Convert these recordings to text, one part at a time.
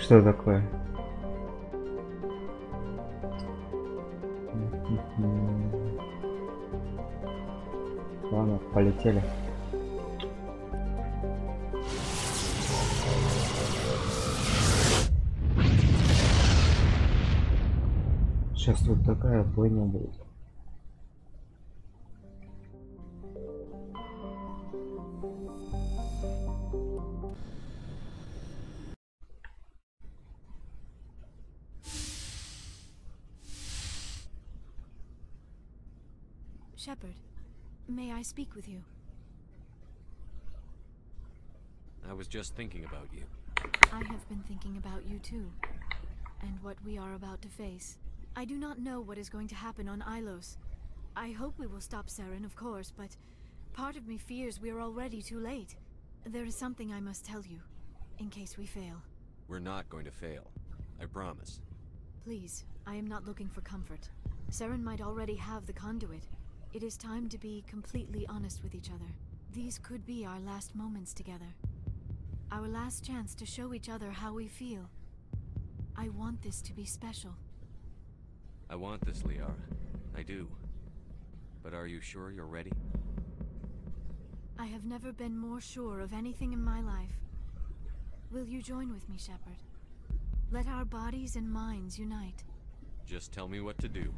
Что такое? Ладно, полетели. Сейчас тут такая бойня будет. Shepard, may I speak with you? I was just thinking about you. I have been thinking about you too, and what we are about to face. I do not know what is going to happen on Ilos. I hope we will stop Saren, of course, but part of me fears we are already too late. There is something I must tell you, in case we fail. We're not going to fail. I promise. Please, I am not looking for comfort. Saren might already have the conduit. It is time to be completely honest with each other. These could be our last moments together. Our last chance to show each other how we feel. I want this to be special. I want this, Liara. I do. But are you sure you're ready? I have never been more sure of anything in my life. Will you join with me, Shepard? Let our bodies and minds unite. Just tell me what to do.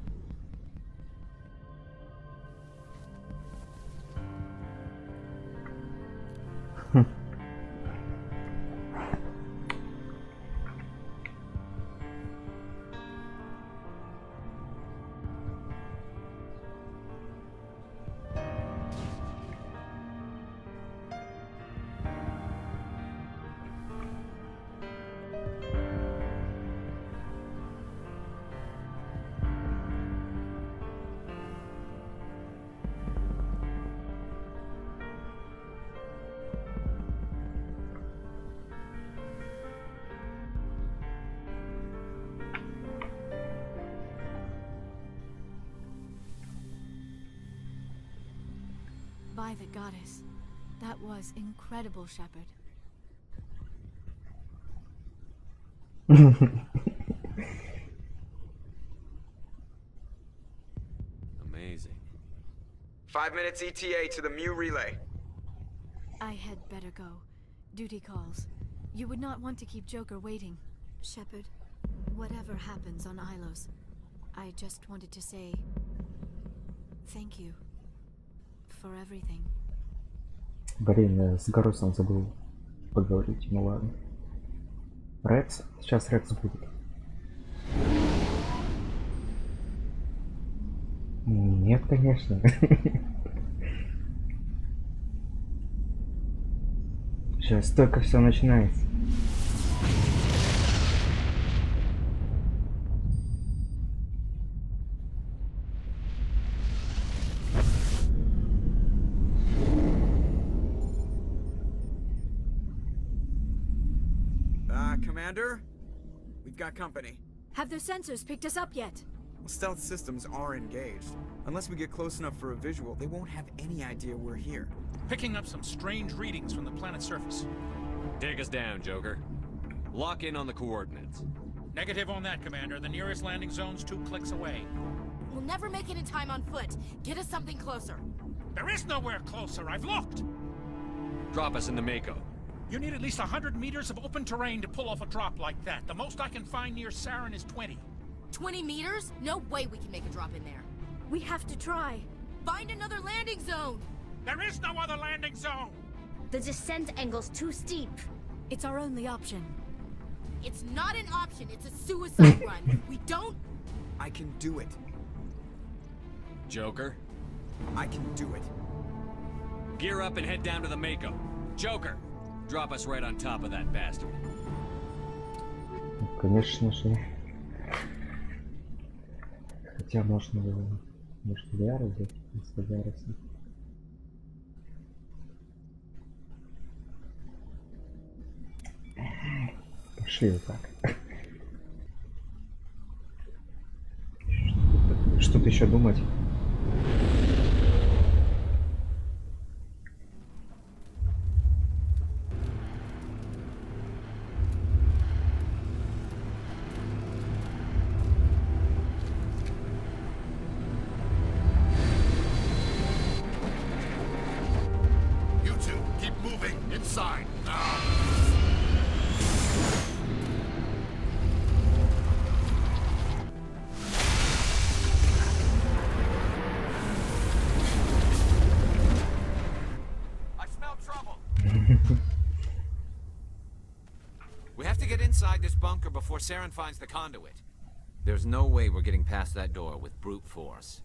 By the goddess. That was incredible, Shepard. Amazing. 5 minutes ETA to the Mu relay. I had better go. Duty calls. You would not want to keep Joker waiting. Shepard, whatever happens on Ilos, I just wanted to say thank you for everything. Блин, я с Гарусом забыл поговорить. Ну ладно. Рекс? Сейчас Рекс будет. Нет, конечно. Сейчас только все начинается. Commander? We've got company. Have their sensors picked us up yet? Well, stealth systems are engaged. Unless we get close enough for a visual, they won't have any idea we're here. Picking up some strange readings from the planet's surface. Take us down, Joker. Lock in on the coordinates. Negative on that, Commander. The nearest landing zone's 2 clicks away. We'll never make it in time on foot. Get us something closer. There is nowhere closer. I've looked. Drop us in the Mako. You need at least 100 meters of open terrain to pull off a drop like that. The most I can find near Saren is 20. 20 meters? No way we can make a drop in there. We have to try. Find another landing zone! There is no other landing zone! The descent angle's too steep. It's our only option. It's not an option, it's a suicide run. We don't... I can do it. Joker, I can do it. gear up and head down to the Mako. Joker, drop us right on top of that bastard. Конечно же. Хотя можно было... Может, VR взять? Вместо VR. Пошли вот так. Что-то еще думать? inside now. I smell trouble. We have to get inside this bunker before Saren finds the conduit. There's no way we're getting past that door with brute force.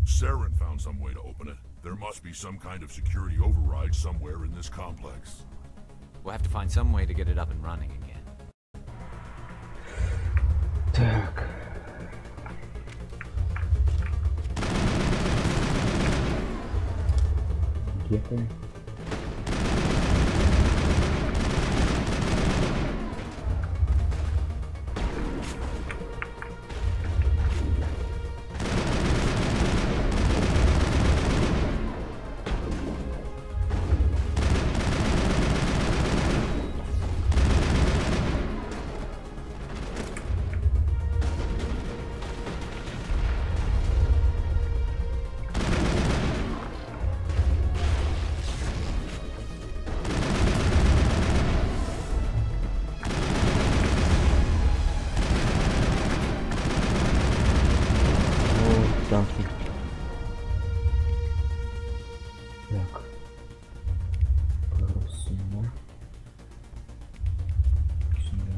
Saren found some way to open it. There must be some kind of security override somewhere in this complex. We'll have to find some way to get it up and running again. Так. Где ты? Так. Поворот сюда. Сюда.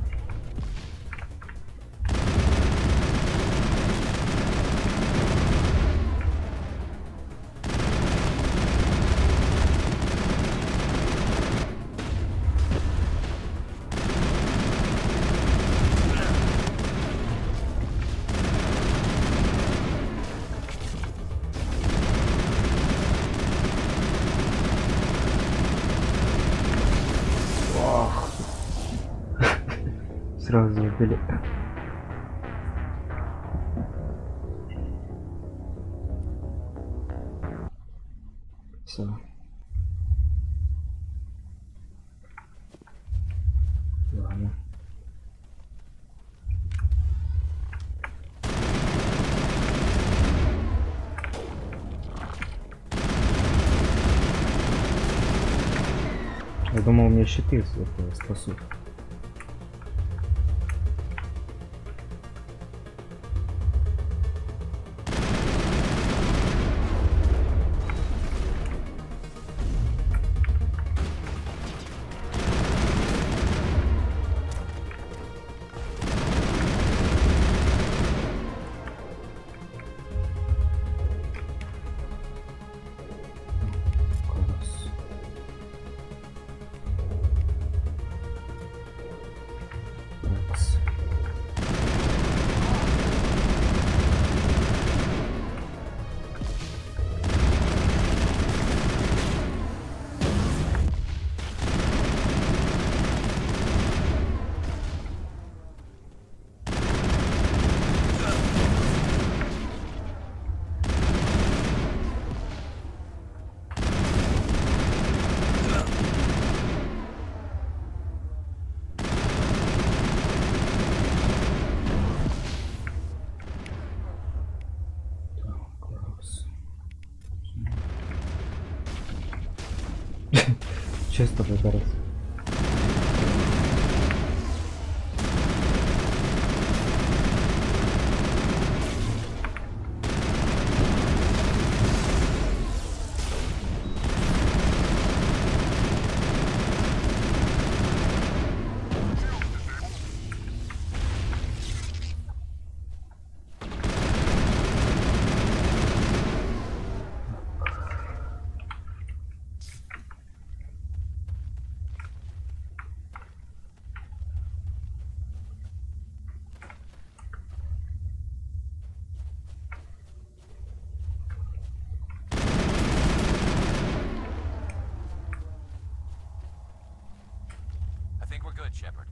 Сразу убили. Все. Ладно. Я думал, мне щиты спасут. Чисто выборов. Shepard.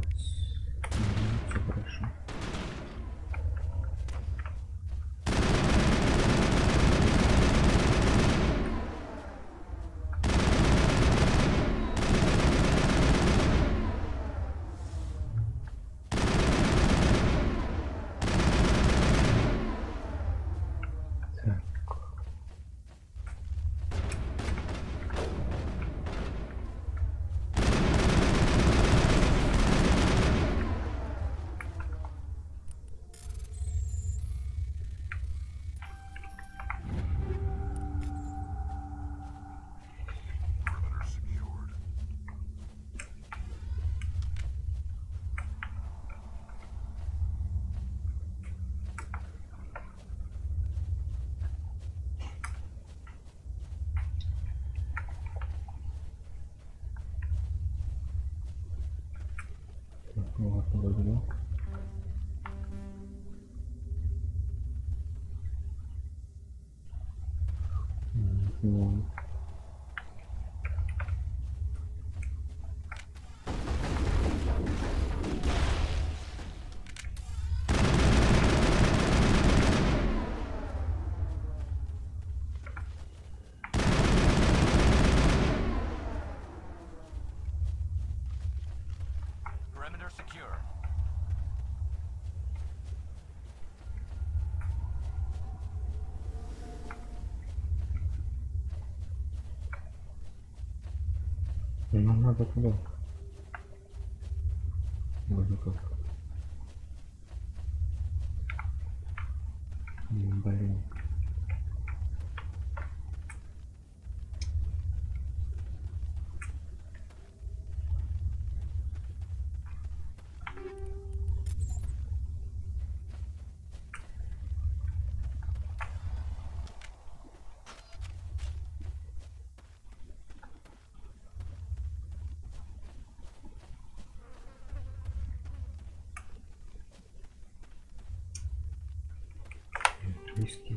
Все хорошо. Perimeter secured. Так, ну ладно, возьму. Ну, Perimeter secure. нам надо туда. Вроде как. Блин. Виски.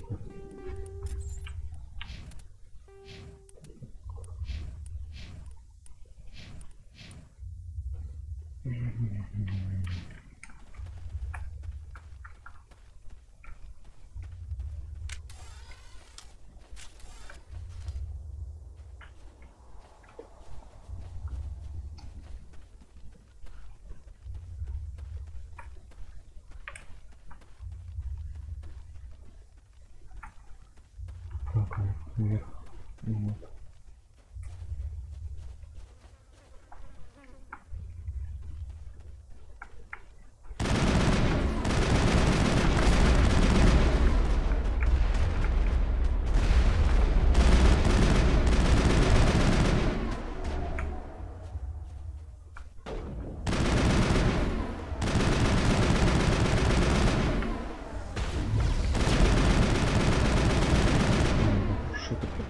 Так, вверх. Вот. Что такое?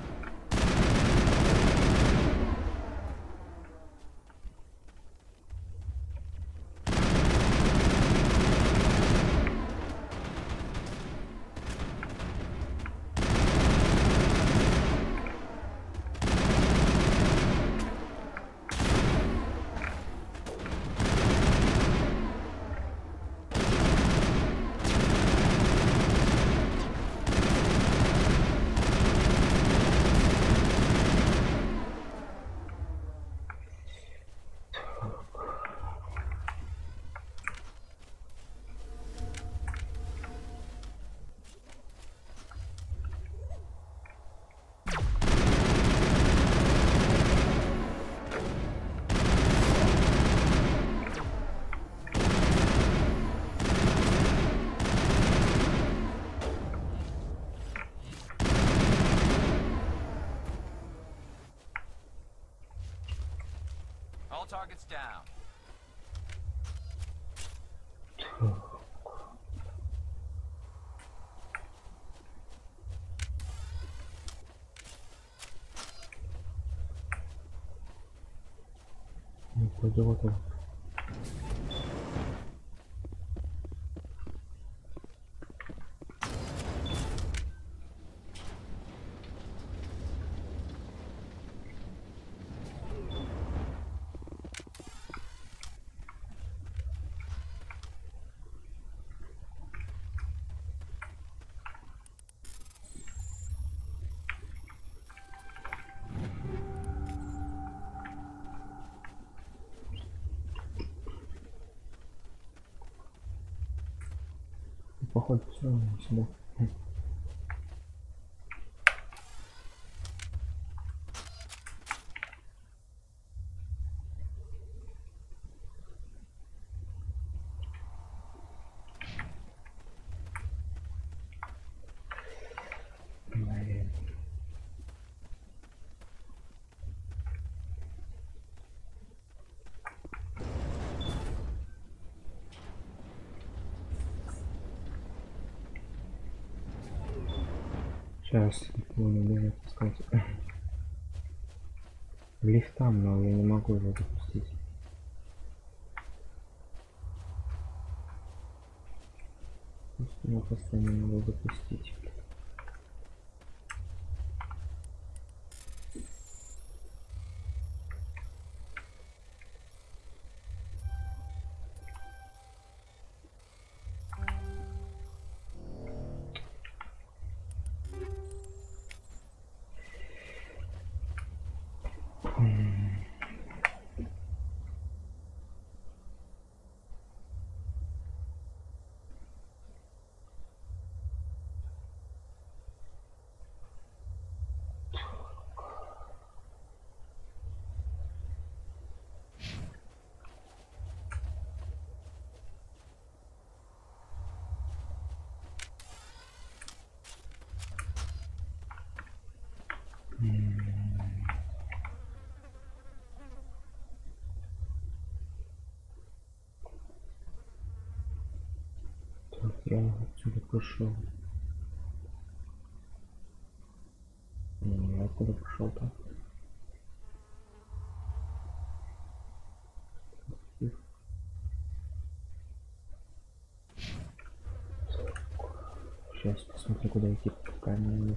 All targets down. Ну, пойдем вот так. походу все равно сюда. Блин. Сейчас не бежать искать. Лифт там, но я не могу его запустить. Просто не могу запустить. Так, я отсюда пошел. Я откуда пошел-то? Сейчас посмотрю, куда идти, пока не...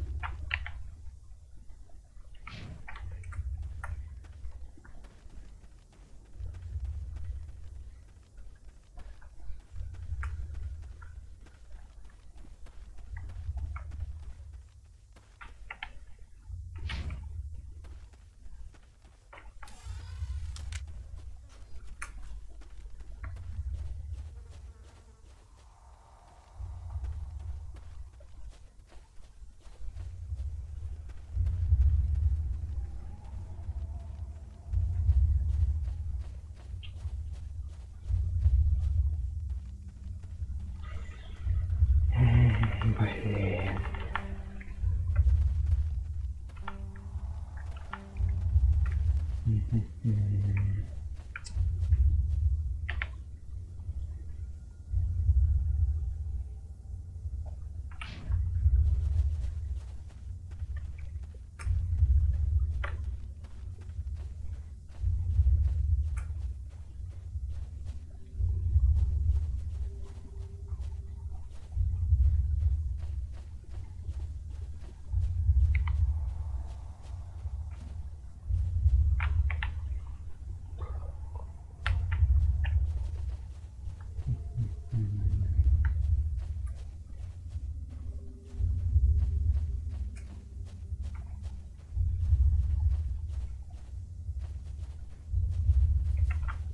Блин.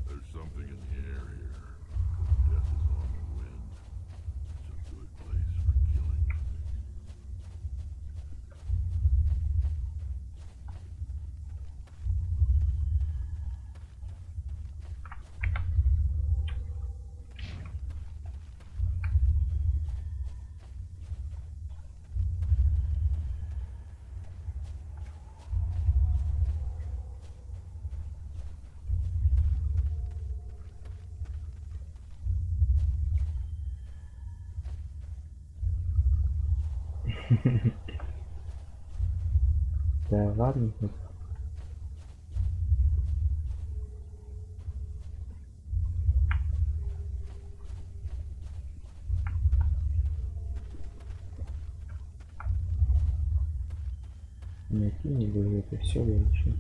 There's something in the air here. Death is on the wind. It's a good place for killing. Да ладно. Найти не буду, это все лучше.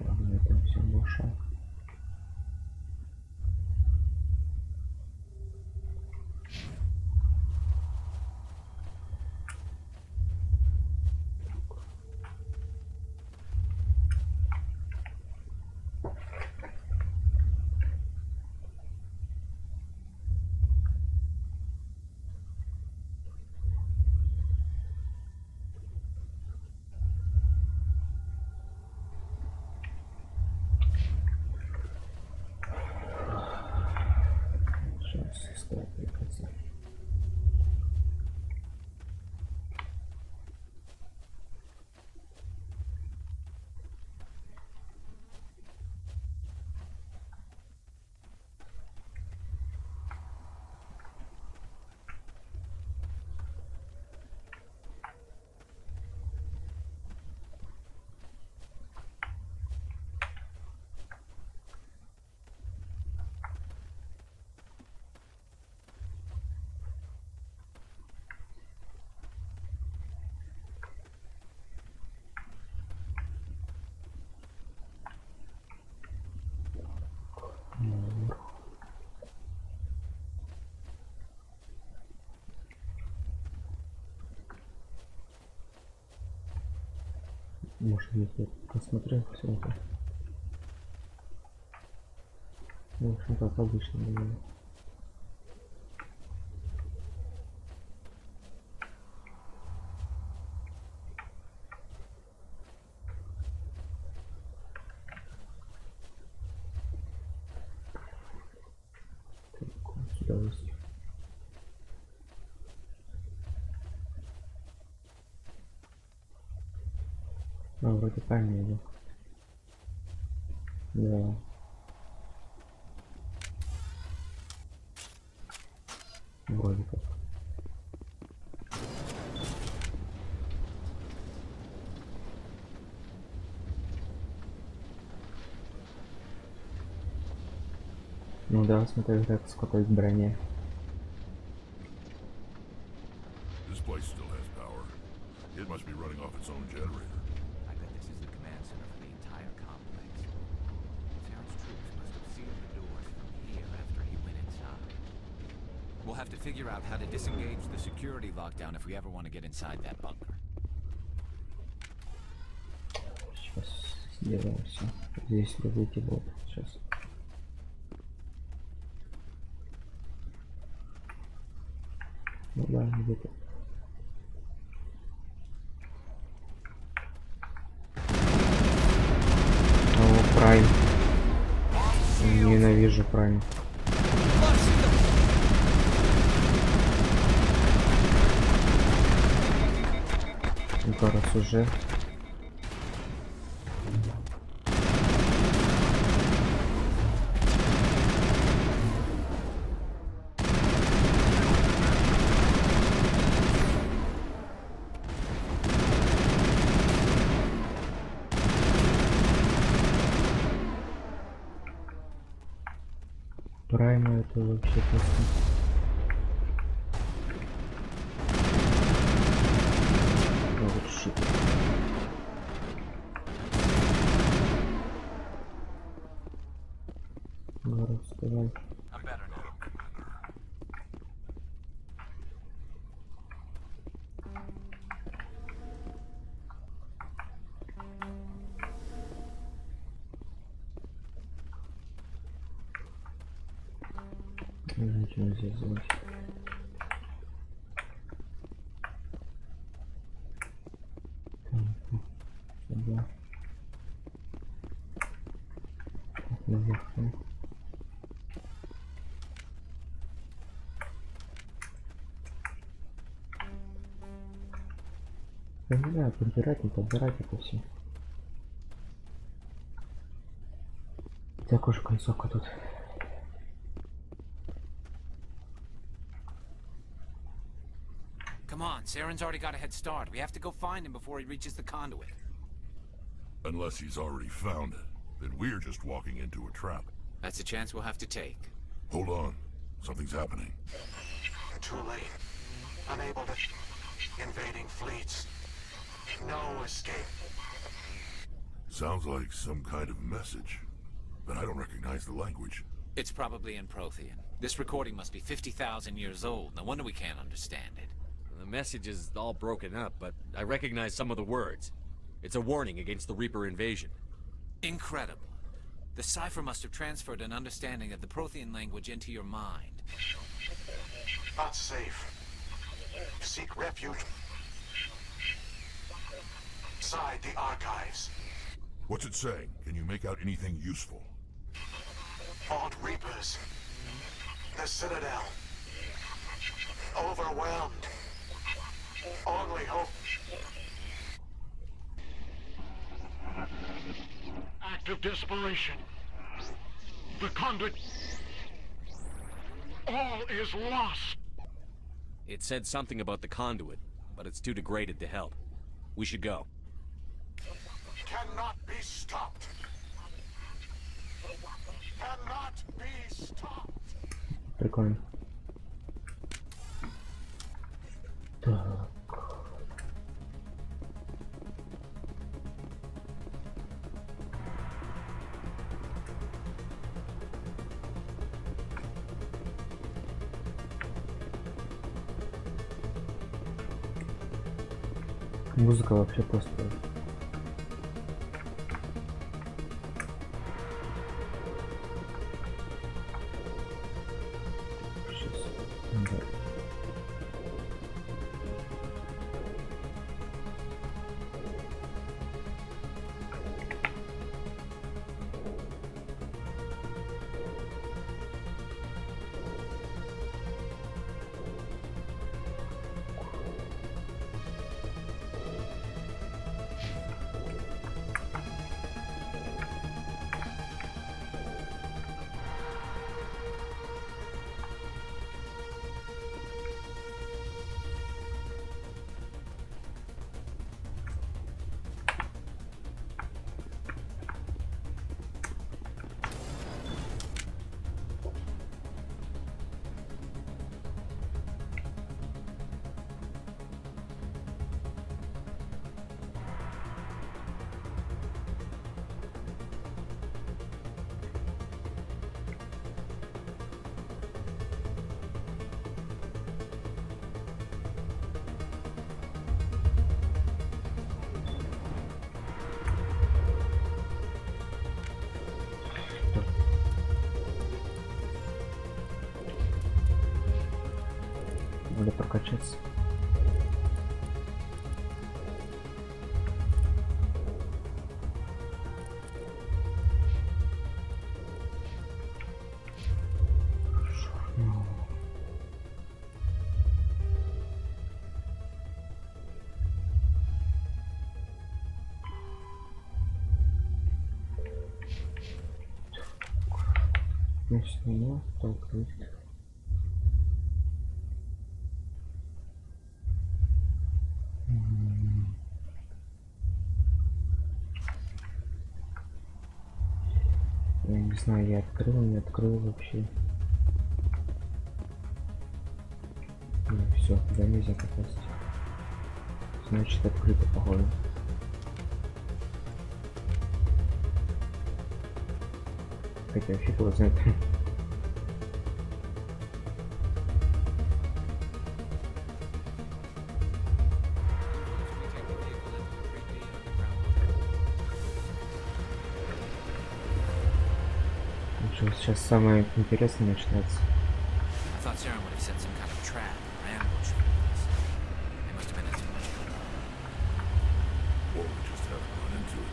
Ладно, это все ушел. стоит прикасаться. Может, если посмотрел все это. В общем, как обычно было. Так, сюда есть. А, вроде правильно иду. Да. Вроде как. Ну да, смотри, как сколько из брони. This place still has power. It must be running off its own generator. I bet this is the command center for the entire complex. Saren's troops must have sealed the doors from here after he went inside. We'll have to figure out how to disengage the security lockdown if we ever want to get inside that bunker. Сейчас сделаем все. Здесь выйти вот сейчас. Ну да, где-то. О, Прайм. Ненавижу Прайм. Раз уже. Прайма это вообще просто. Вот щит. Говорю, сказал. Ничего нельзя сделать. Сюда. Наверх. Я не знаю, подбирать, не подбирать это все. Так уж концовка тут. Come on, Saren's already got a head start. We have to go find him before he reaches the conduit. Unless he's already found it, then we're just walking into a trap. That's a chance we'll have to take. Hold on. Something's happening. Too late. Unable to... Invading fleets. No escape. Sounds like some kind of message, but I don't recognize the language. It's probably in Prothean. This recording must be 50,000 years old. No wonder we can't understand it. The message is all broken up, but I recognize some of the words. It's a warning against the Reaper invasion. Incredible. The cipher must have transferred an understanding of the Prothean language into your mind. Not safe. Seek refuge. Inside the archives. What's it saying? Can you make out anything useful? Fought Reapers. The Citadel. Overwhelmed. Only hope. Act of desperation. The conduit. All is lost. It said something about the conduit, but it's too degraded to help. We should go. Cannot be stopped. Cannot be stopped. Прикольно. Так. Музыка вообще просто. Сейчас. Да. Надо прокачаться. Значит, меня толкнуть. Я не знаю, я открыл, не открыл вообще. Все, туда нельзя попасть. Значит, открыто, походу. Хотя фиг его знает. Сейчас самое интересное начинается. I thought Saren would have set some kind of trap or ambush for us. They must have been in too much trouble. Well, we just haven't run into it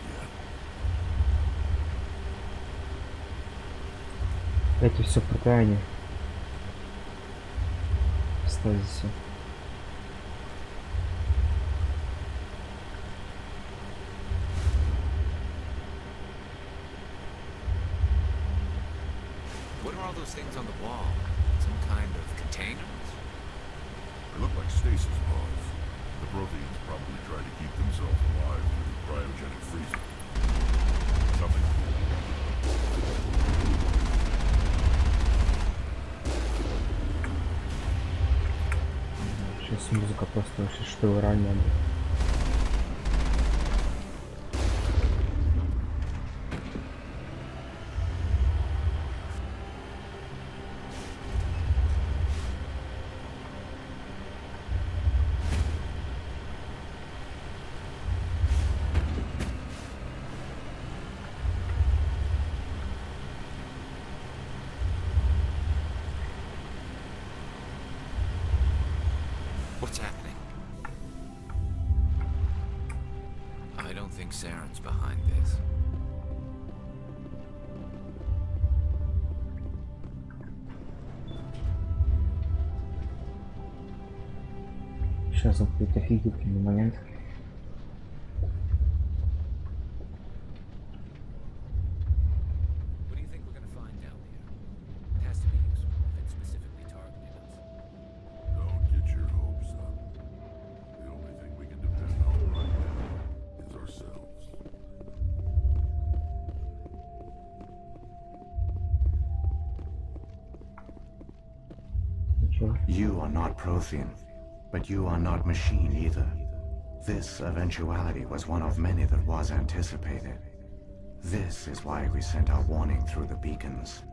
yet. Это все протаяние. В стазисе. What are all those things on the wall? Some kind of containers? They look like stasis pods. The Protheans probably try to keep themselves alive through cryogenic freezing. Something. Сейчас музыка просто вообще что ранее. What's happening? I don't think Saren's behind this. Сейчас вот какой-то офигительный момент. What do you think we're gonna find down here? It has to be useful if it's specifically targeted us. Don't get your hopes up. The only thing we can depend on right now is ourselves. Ничего. You are not Prothean, but you are not machine either. This eventuality was one of many that was anticipated. This is why we sent our warning through the beacons.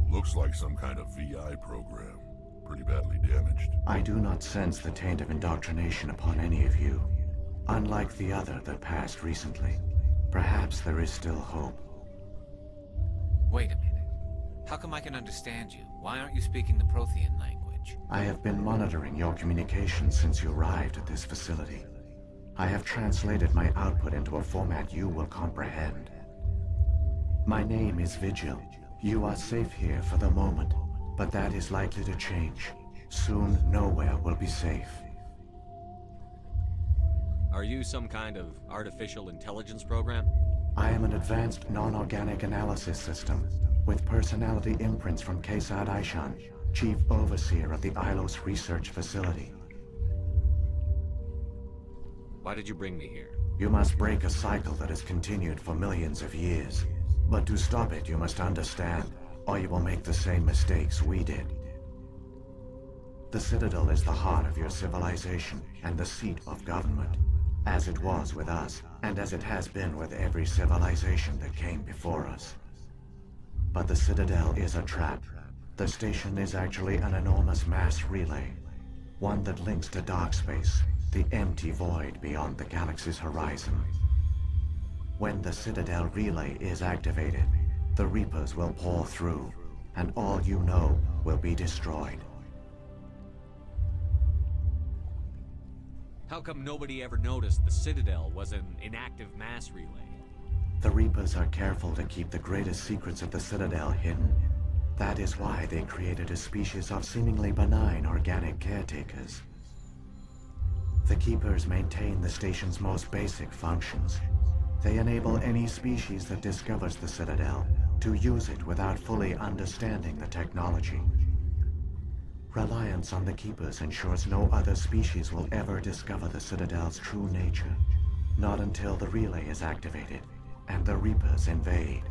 Looks like some kind of VI program. Pretty badly damaged. I do not sense the taint of indoctrination upon any of you. Unlike the other that passed recently, perhaps there is still hope. Wait a minute. How come I can understand you? Why aren't you speaking the Prothean language? I have been monitoring your communications since you arrived at this facility. I have translated my output into a format you will comprehend. My name is Vigil. You are safe here for the moment, but that is likely to change. Soon, nowhere will be safe. Are you some kind of artificial intelligence program? I am an advanced non-organic analysis system, with personality imprints from Kesad Aishan, Chief Overseer of the Ilos Research Facility. Why did you bring me here? You must break a cycle that has continued for millions of years. But to stop it, you must understand, or you will make the same mistakes we did. The Citadel is the heart of your civilization and the seat of government, as it was with us, and as it has been with every civilization that came before us. But the Citadel is a trap. The station is actually an enormous mass relay, one that links to dark space, the empty void beyond the galaxy's horizon. When the Citadel relay is activated, the Reapers will pour through, and all you know will be destroyed. How come nobody ever noticed the Citadel was an inactive mass relay? The Reapers are careful to keep the greatest secrets of the Citadel hidden. That is why they created a species of seemingly benign organic caretakers. The Keepers maintain the station's most basic functions. They enable any species that discovers the Citadel to use it without fully understanding the technology. Reliance on the Keepers ensures no other species will ever discover the Citadel's true nature. Not until the relay is activated and the Reapers invade.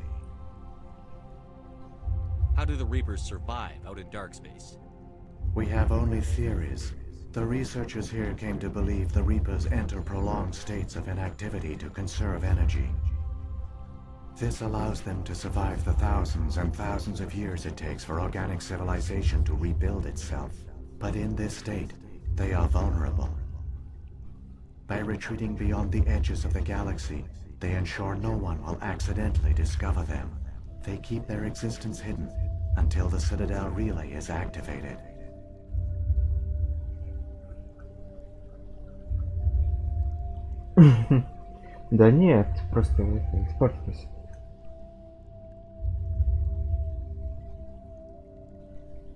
How do the Reapers survive out in dark space? We have only theories. The researchers here came to believe the Reapers enter prolonged states of inactivity to conserve energy. This allows them to survive the thousands and thousands of years it takes for organic civilization to rebuild itself. But in this state, they are vulnerable. By retreating beyond the edges of the galaxy, they ensure no one will accidentally discover them. They keep their existence hidden until the Citadel relay is activated. Да нет, просто это испортилось.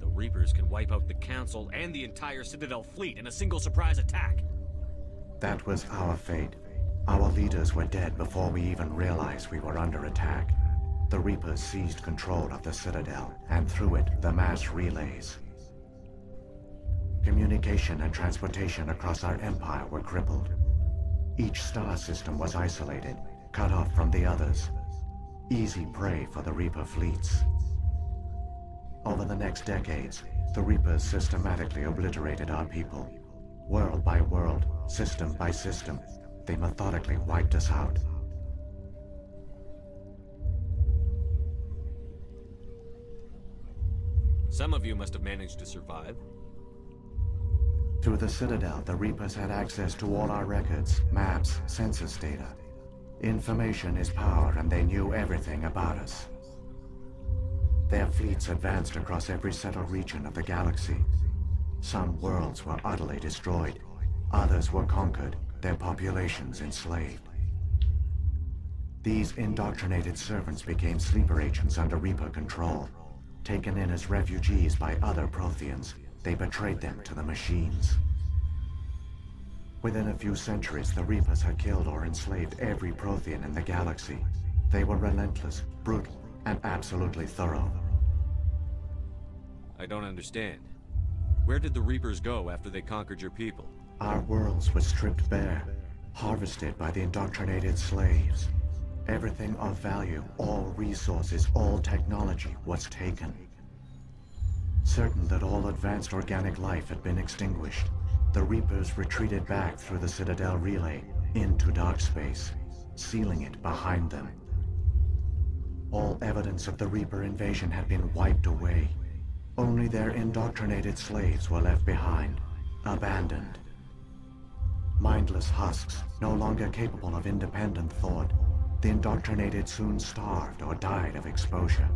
The Reapers can wipe out the Council and the entire Citadel fleet in a single surprise attack. That was our fate. Our leaders were dead before we even realized we were under attack. The Reapers seized control of the Citadel, and through it, the mass relays. Communication and transportation across our empire were crippled. Each star system was isolated, cut off from the others. Easy prey for the Reaper fleets. Over the next decades, the Reapers systematically obliterated our people. World by world, system by system, they methodically wiped us out. Some of you must have managed to survive. Through the Citadel, the Reapers had access to all our records, maps, census data. Information is power, and they knew everything about us. Their fleets advanced across every settled region of the galaxy. Some worlds were utterly destroyed. Others were conquered, their populations enslaved. These indoctrinated servants became sleeper agents under Reaper control. Taken in as refugees by other Protheans, they betrayed them to the machines. Within a few centuries, the Reapers had killed or enslaved every Prothean in the galaxy. They were relentless, brutal, and absolutely thorough. I don't understand. Where did the Reapers go after they conquered your people? Our worlds were stripped bare, harvested by the indoctrinated slaves. Everything of value, all resources, all technology was taken. Certain that all advanced organic life had been extinguished, the Reapers retreated back through the Citadel relay into dark space, sealing it behind them. All evidence of the Reaper invasion had been wiped away. Only their indoctrinated slaves were left behind, abandoned. Mindless husks, no longer capable of independent thought, the indoctrinated soon starved or died of exposure.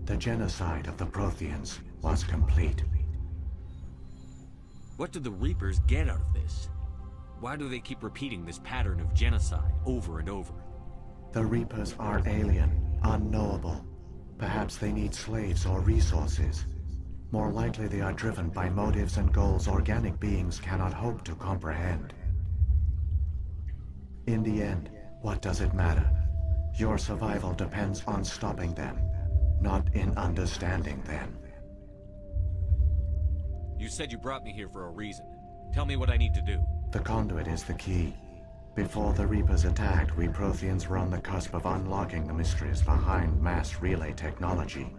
The genocide of the Protheans was complete. What do the Reapers get out of this? Why do they keep repeating this pattern of genocide over and over? The Reapers are alien, unknowable. Perhaps they need slaves or resources. More likely they are driven by motives and goals organic beings cannot hope to comprehend. In the end, what does it matter? Your survival depends on stopping them, not in understanding them. You said you brought me here for a reason. Tell me what I need to do. The conduit is the key. Before the Reapers attacked, we Protheans were on the cusp of unlocking the mysteries behind mass relay technology.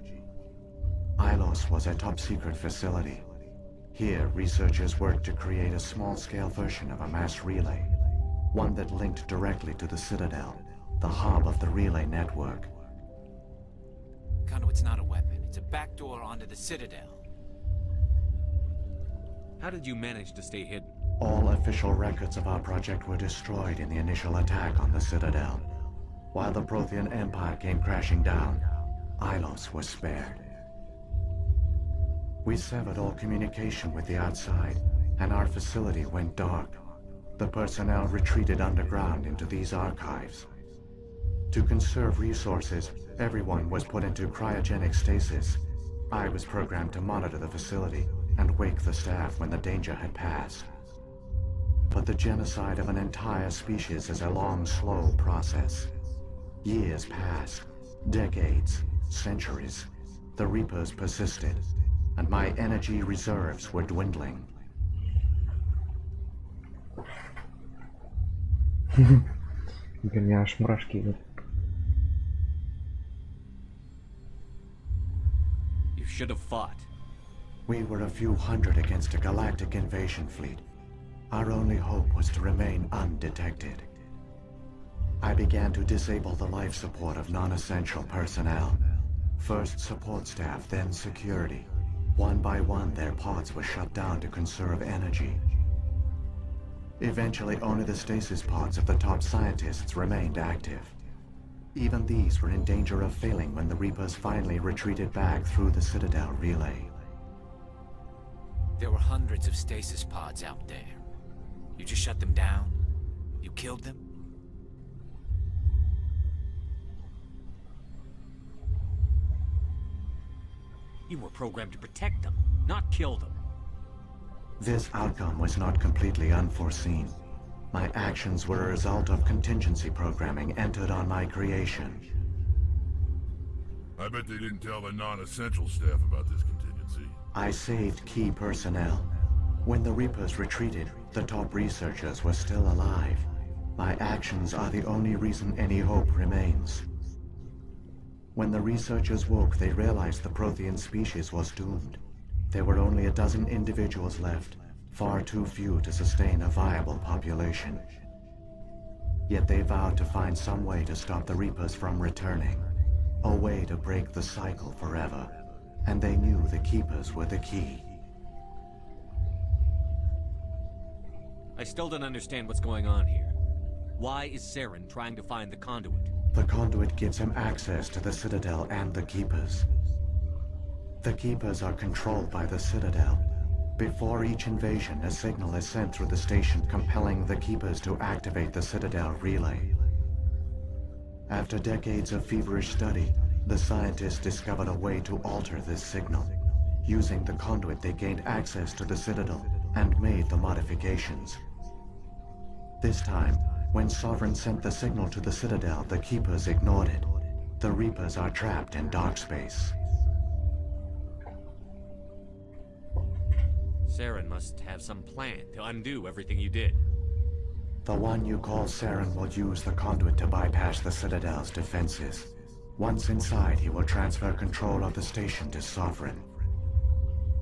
Ilos was a top-secret facility. Here, researchers worked to create a small-scale version of a mass relay, one that linked directly to the Citadel, the hub of the relay network. Conduit's not a weapon. It's a backdoor onto the Citadel. How did you manage to stay hidden? All official records of our project were destroyed in the initial attack on the Citadel. While the Prothean Empire came crashing down, Ilos was spared. We severed all communication with the outside, and our facility went dark. The personnel retreated underground into these archives. To conserve resources, everyone was put into cryogenic stasis. I was programmed to monitor the facility and wake the staff when the danger had passed. But the genocide of an entire species is a long, slow process. Years passed, decades, centuries. The Reapers persisted, and my energy reserves were dwindling. Меня аж мурашки идут. You should have fought. We were a few hundred against a galactic invasion fleet. Our only hope was to remain undetected. I began to disable the life support of non-essential personnel. First support staff, then security. One by one, their pods were shut down to conserve energy. Eventually, only the stasis pods of the top scientists remained active. Even these were in danger of failing when the Reapers finally retreated back through the Citadel relay. There were hundreds of stasis pods out there. You just shut them down? You killed them? You were programmed to protect them, not kill them. This outcome was not completely unforeseen. My actions were a result of contingency programming entered on my creation. I bet they didn't tell the non-essential staff about this contingency. I saved key personnel. When the Reapers retreated, the top researchers were still alive. My actions are the only reason any hope remains. When the researchers woke, they realized the Prothean species was doomed. There were only a dozen individuals left, far too few to sustain a viable population. Yet they vowed to find some way to stop the Reapers from returning, a way to break the cycle forever. And they knew the Keepers were the key. I still don't understand what's going on here. Why is Saren trying to find the conduit? The conduit gives him access to the Citadel and the Keepers. The Keepers are controlled by the Citadel. Before each invasion, a signal is sent through the station compelling the Keepers to activate the Citadel relay. After decades of feverish study, the scientists discovered a way to alter this signal. Using the conduit, they gained access to the Citadel and made the modifications. This time, when Sovereign sent the signal to the Citadel, the Keepers ignored it. The Reapers are trapped in dark space. Saren must have some plan to undo everything you did. The one you call Saren will use the conduit to bypass the Citadel's defenses. Once inside, he will transfer control of the station to Sovereign.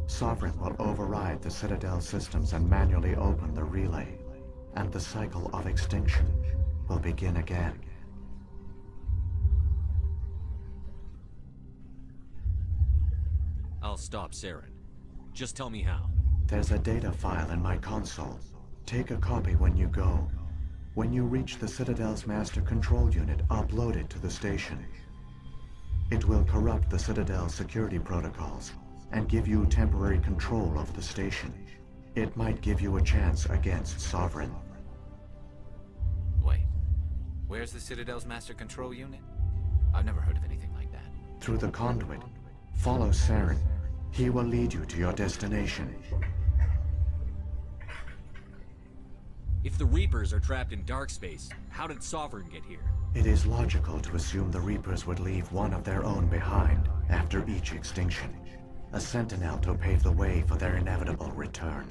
Sovereign will override the Citadel systems and manually open the relay, and the cycle of extinction will begin again. I'll stop Saren. Just tell me how. There's a data file in my console. Take a copy when you go. When you reach the Citadel's master control unit, upload it to the station. It will corrupt the Citadel's security protocols and give you temporary control of the station. It might give you a chance against Sovereign. Wait. Where's the Citadel's master control unit? I've never heard of anything like that. Through the conduit, follow Saren. He will lead you to your destination. If the Reapers are trapped in dark space, how did Sovereign get here? It is logical to assume the Reapers would leave one of their own behind after each extinction. A sentinel to pave the way for their inevitable return.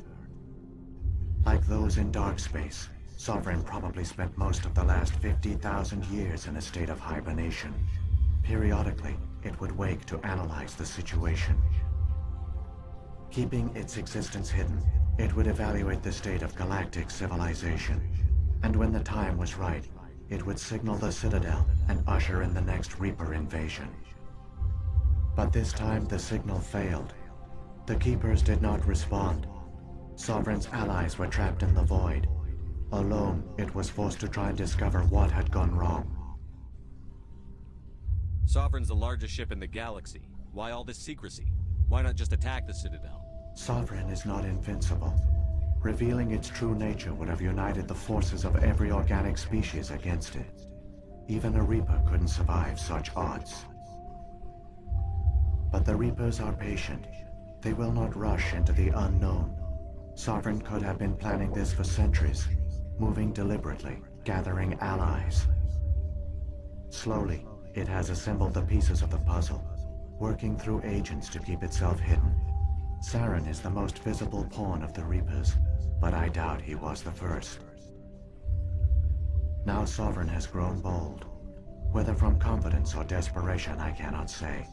Like those in dark space, Sovereign probably spent most of the last 50,000 years in a state of hibernation. Periodically, it would wake to analyze the situation. Keeping its existence hidden, it would evaluate the state of galactic civilization. And when the time was right, it would signal the Citadel and usher in the next Reaper invasion. But this time the signal failed. The Keepers did not respond. Sovereign's allies were trapped in the void. Alone, it was forced to try and discover what had gone wrong. Sovereign's the largest ship in the galaxy. Why all this secrecy? Why not just attack the Citadel? Sovereign is not invincible. Revealing its true nature would have united the forces of every organic species against it. Even a Reaper couldn't survive such odds. But the Reapers are patient. They will not rush into the unknown. Sovereign could have been planning this for centuries, moving deliberately, gathering allies. Slowly, it has assembled the pieces of the puzzle, working through agents to keep itself hidden. Saren is the most visible pawn of the Reapers, but I doubt he was the first. Now Sovereign has grown bold. Whether from confidence or desperation, I cannot say.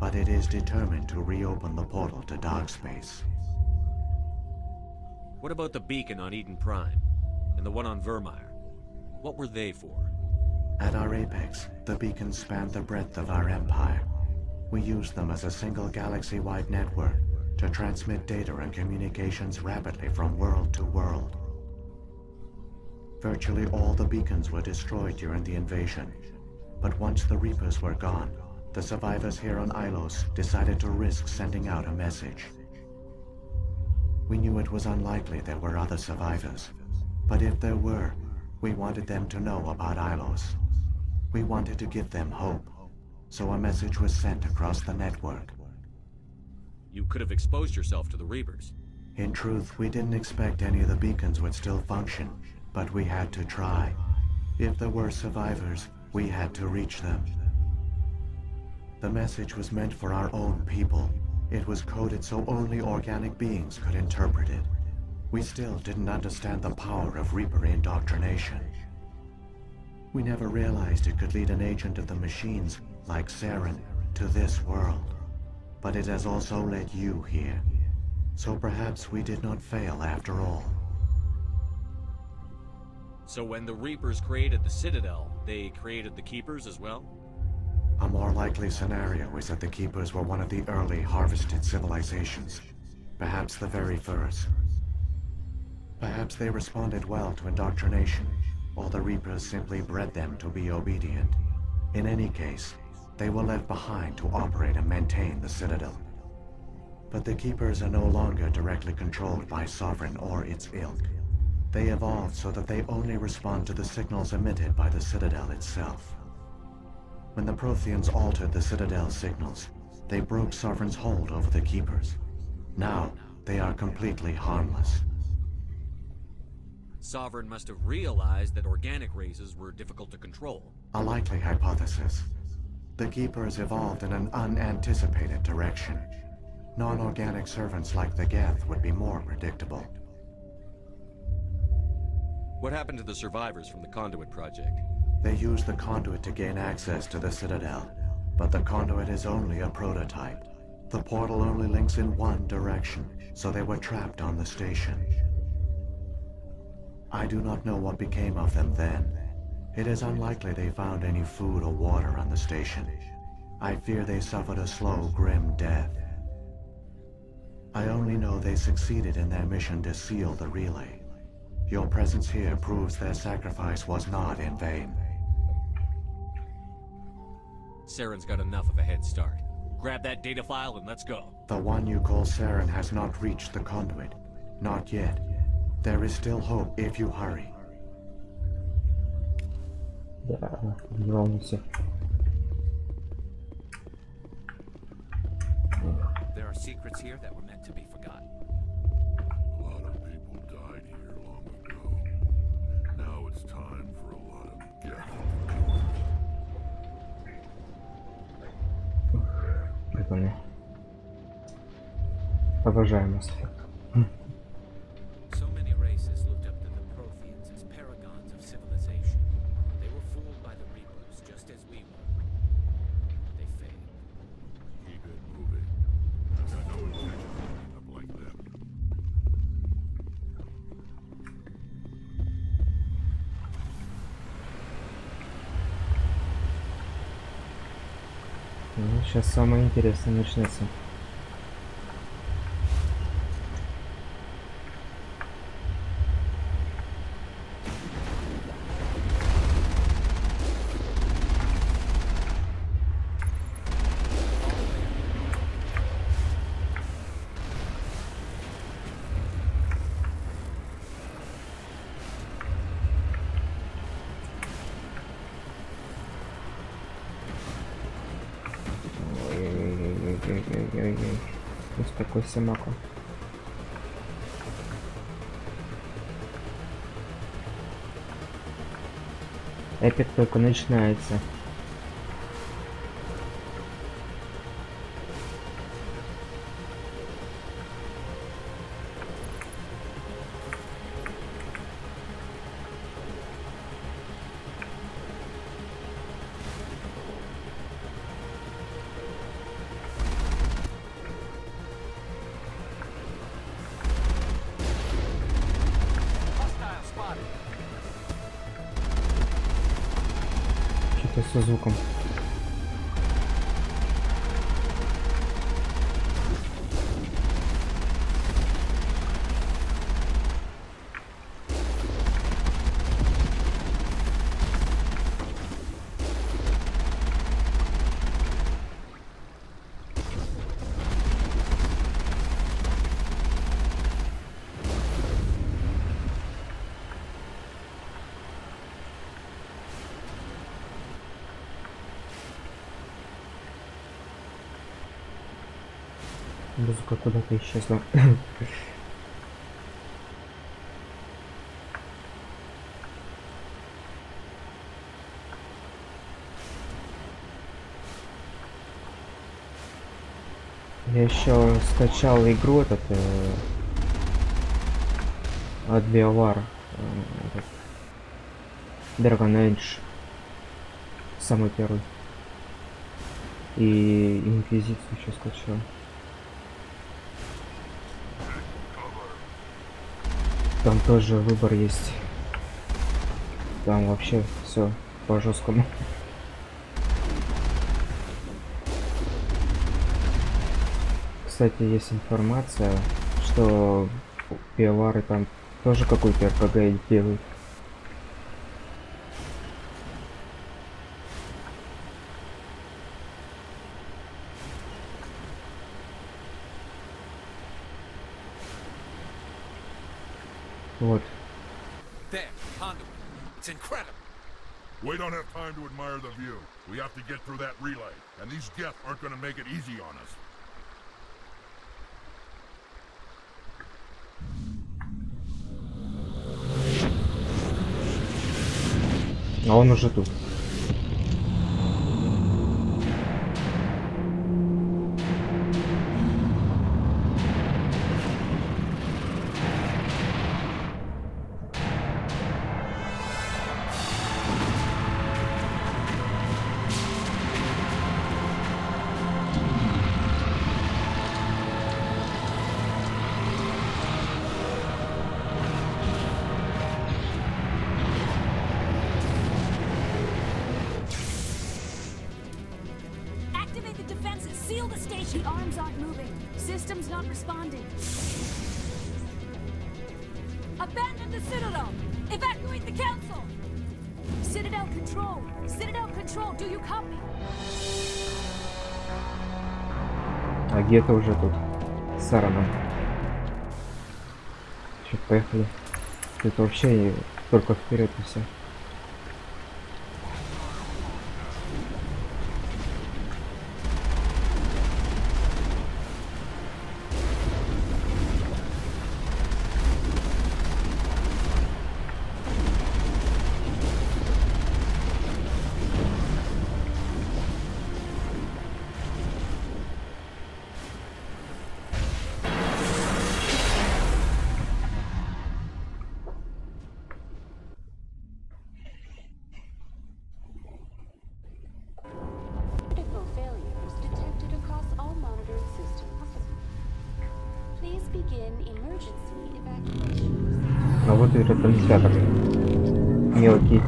But it is determined to reopen the portal to dark space. What about the beacon on Eden Prime? And the one on Vermeer? What were they for? At our apex, the beacons spanned the breadth of our empire. We used them as a single galaxy-wide network to transmit data and communications rapidly from world to world. Virtually all the beacons were destroyed during the invasion, but once the Reapers were gone, the survivors here on Ilos decided to risk sending out a message. We knew it was unlikely there were other survivors, but if there were, we wanted them to know about Ilos. We wanted to give them hope, so a message was sent across the network. You could have exposed yourself to the Reapers. In truth, we didn't expect any of the beacons would still function, but we had to try. If there were survivors, we had to reach them. The message was meant for our own people. It was coded so only organic beings could interpret it. We still didn't understand the power of Reaper indoctrination. We never realized it could lead an agent of the machines, like Saren, to this world. But it has also led you here. So perhaps we did not fail after all. So when the Reapers created the Citadel, they created the Keepers as well? A more likely scenario is that the Keepers were one of the early harvested civilizations. Perhaps the very first. Perhaps they responded well to indoctrination, or the Reapers simply bred them to be obedient. In any case, they were left behind to operate and maintain the Citadel. But the Keepers are no longer directly controlled by Sovereign or its ilk. They evolved so that they only respond to the signals emitted by the Citadel itself. When the Protheans altered the Citadel's signals, they broke Sovereign's hold over the Keepers. Now, they are completely harmless. Sovereign must have realized that organic races were difficult to control. A likely hypothesis. The Keepers evolved in an unanticipated direction. Non-organic servants like the Geth would be more predictable. What happened to the survivors from the Conduit project? They used the conduit to gain access to the Citadel, but the conduit is only a prototype. The portal only links in one direction, so they were trapped on the station. I do not know what became of them then. It is unlikely they found any food or water on the station. I fear they suffered a slow, grim death. I only know they succeeded in their mission to seal the relay. Your presence here proves their sacrifice was not in vain. Saren's got enough of a head start. Grab that data file and let's go. The one you call Saren has not reached the conduit. Not yet. There is still hope if you hurry. Да, не волнуйся. There are secrets here that were meant to be forgotten. A lot of people died here long ago. Now it's time for a lot of death to join. Прикольно. Обожаю Mass Effect. So many races looked up to the Protheans as paragons of civilization. They were fooled by the Reapers, just as we were. They failed. Keep it moving. I've got no intention of ending up like them. Ну, сейчас самое интересное начнется. Ой-ой-ой-ой-ой-ой-ой. Успокойся, Мако. Эпик только начинается. Что-то со звуком. Музыка куда-то исчезла. Я еще скачал игру этот от BioWare, Dragon Age, самый первый, и Инквизицию еще скачал. Там тоже выбор есть. Там вообще все по жесткому. Кстати, есть информация, что пивовары там тоже какой-то РПГ делают. Вот. There, conduit. It's incredible. We don't have time to admire the view. We have to get through that relay, and these Geth aren't going to make it easy on us. А он уже тут. Activate the defenses. Seal the station. The arms aren't moving. Systems not responding. Abandon the Citadel. Evacuate the Council. Citadel Control. Citadel Control. Do you copy? А где-то уже тут. С Сараном. Че, поехали. Это вообще только вперед и все. Critical failures detected across all monitoring systems. Please begin emergency evacuation. А вот и ретранслятор. Мелкий.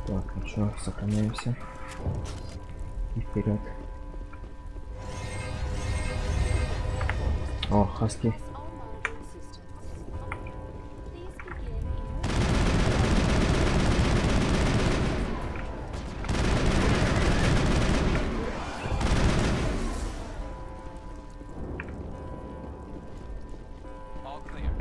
Так, ну что, сохраняемся. И вперед. О, хаски. All clear.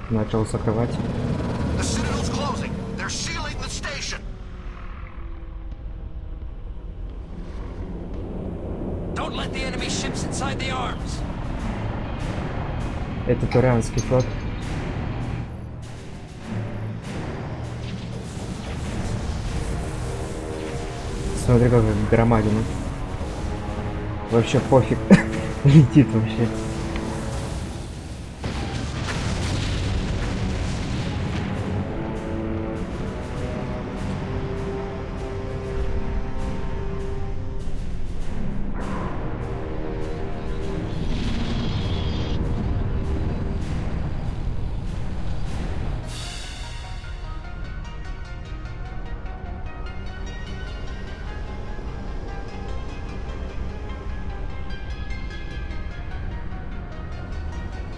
Начал закрывать. The Citadel's closing. They're sealing the station. Don't let the enemy ships inside the arms. Это Турианский флот. Смотри, как громадина. Вообще пофиг. Летит вообще.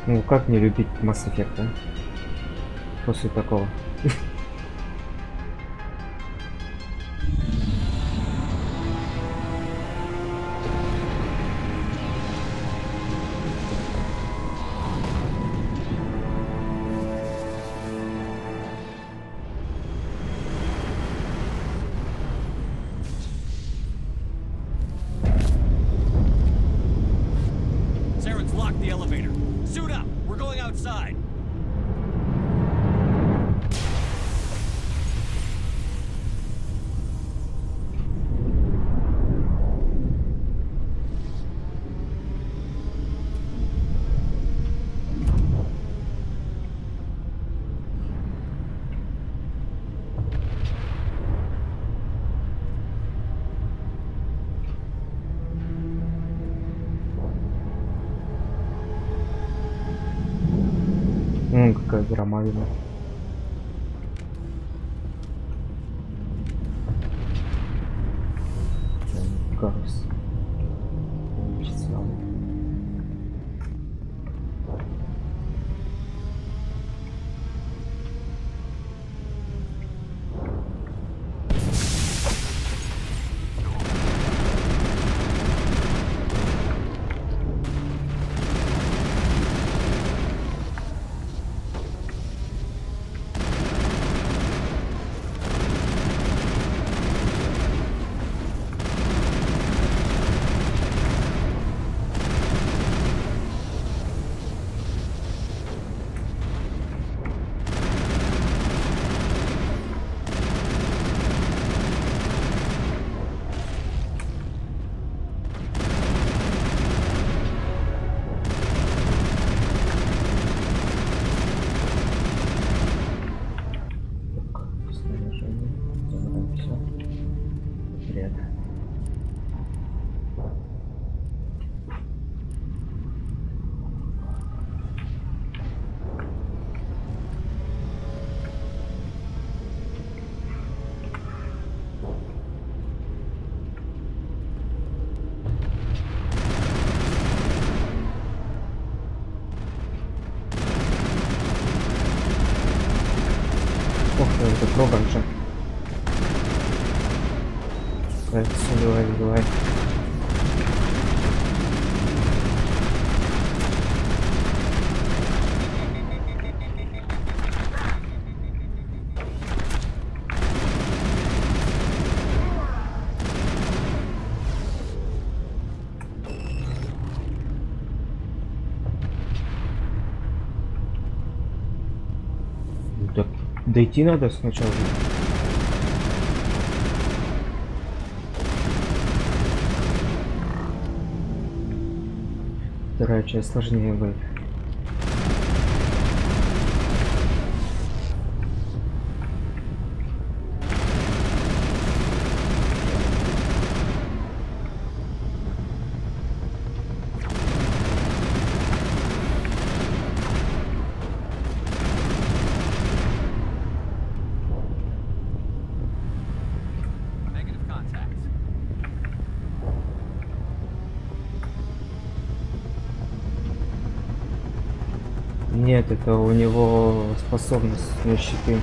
Ну как не любить Mass Effect, а? После такого. Saren's locked the elevator. Suit up. We're going outside. Какая громадина. Гарус. Это пробуем же. Давай. Так, дойти надо сначала. Вторая часть сложнее будет. Нет, это у него способность на щиты.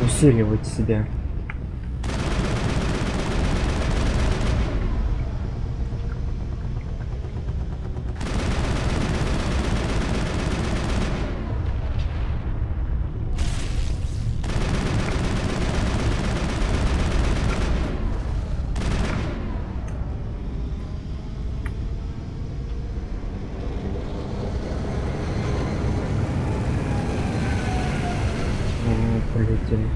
Усиливать себя. Полетели.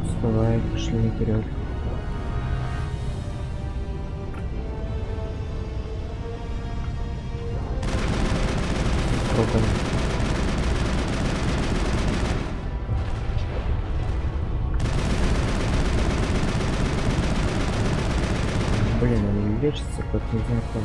Вставай, пошли вперед. Круто. Блин, они лечатся, как не знаю кто.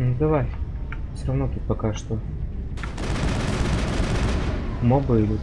Ну давай. Все равно тут пока что мобы идут.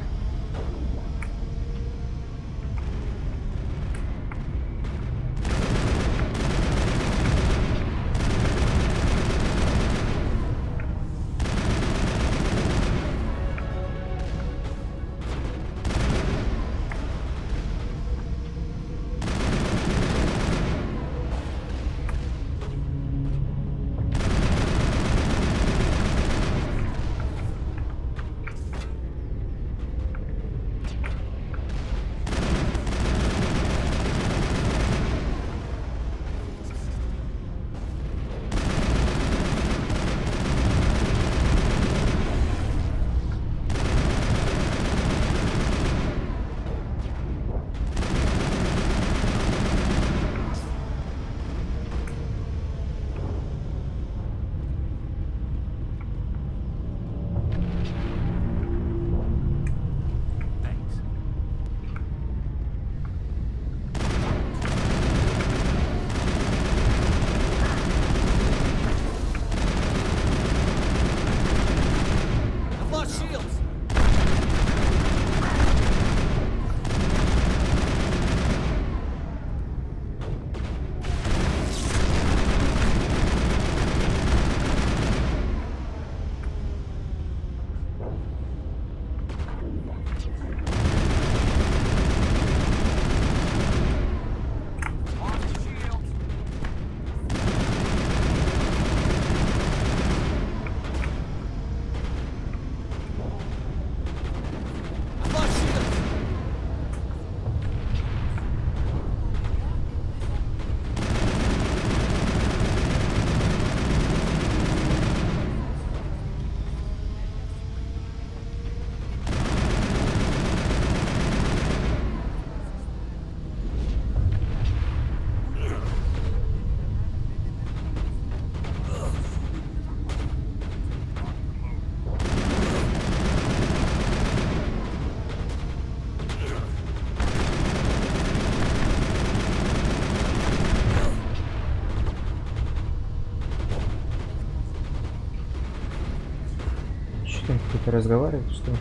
Что, кто-то разговаривает, что ли?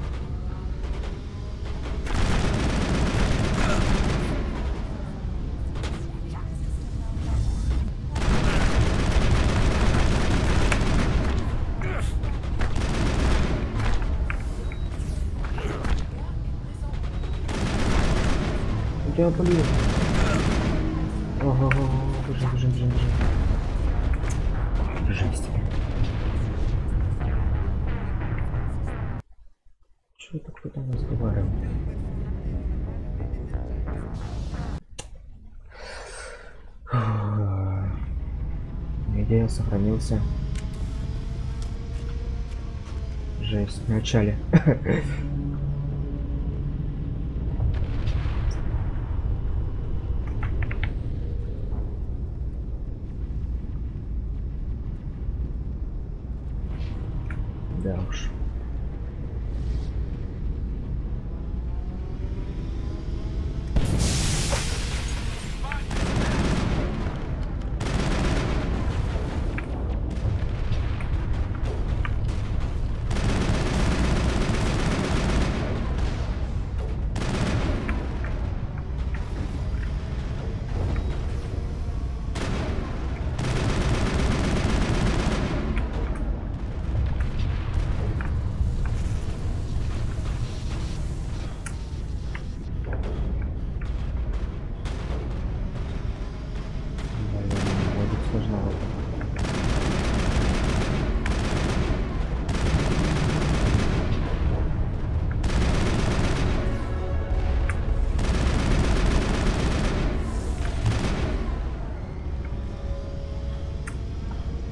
Да блин. Ого, бежим. Жесть. Что это кто там разговаривал? Где я сохранился? Жесть, в начале. Да уж.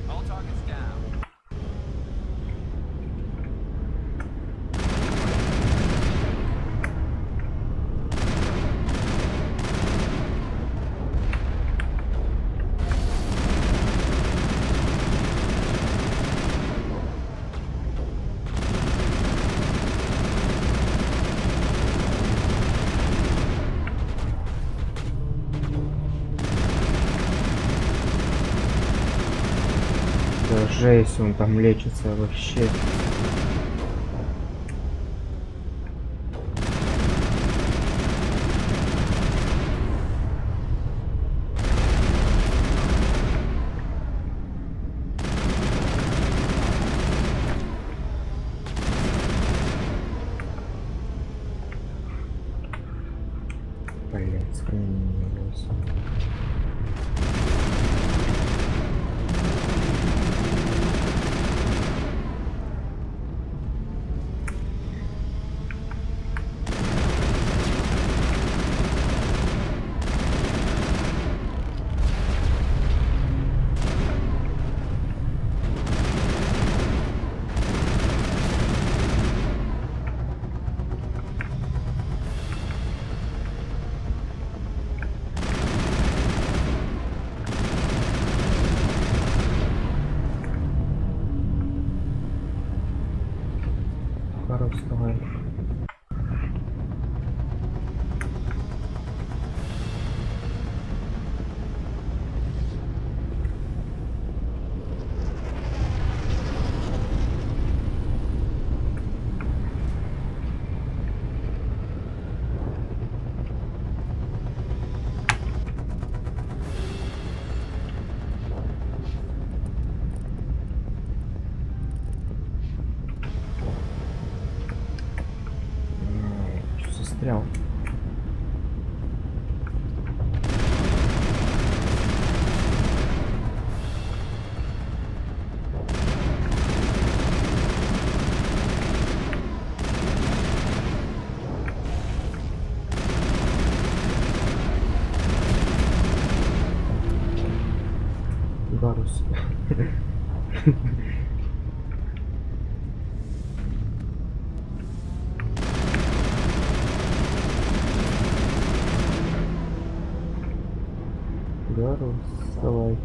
All targets down. Да жесть, он там лечится вообще. Блять, сохранение 8. Хорош, давай. Застрял. Гарус. Гарус, давай.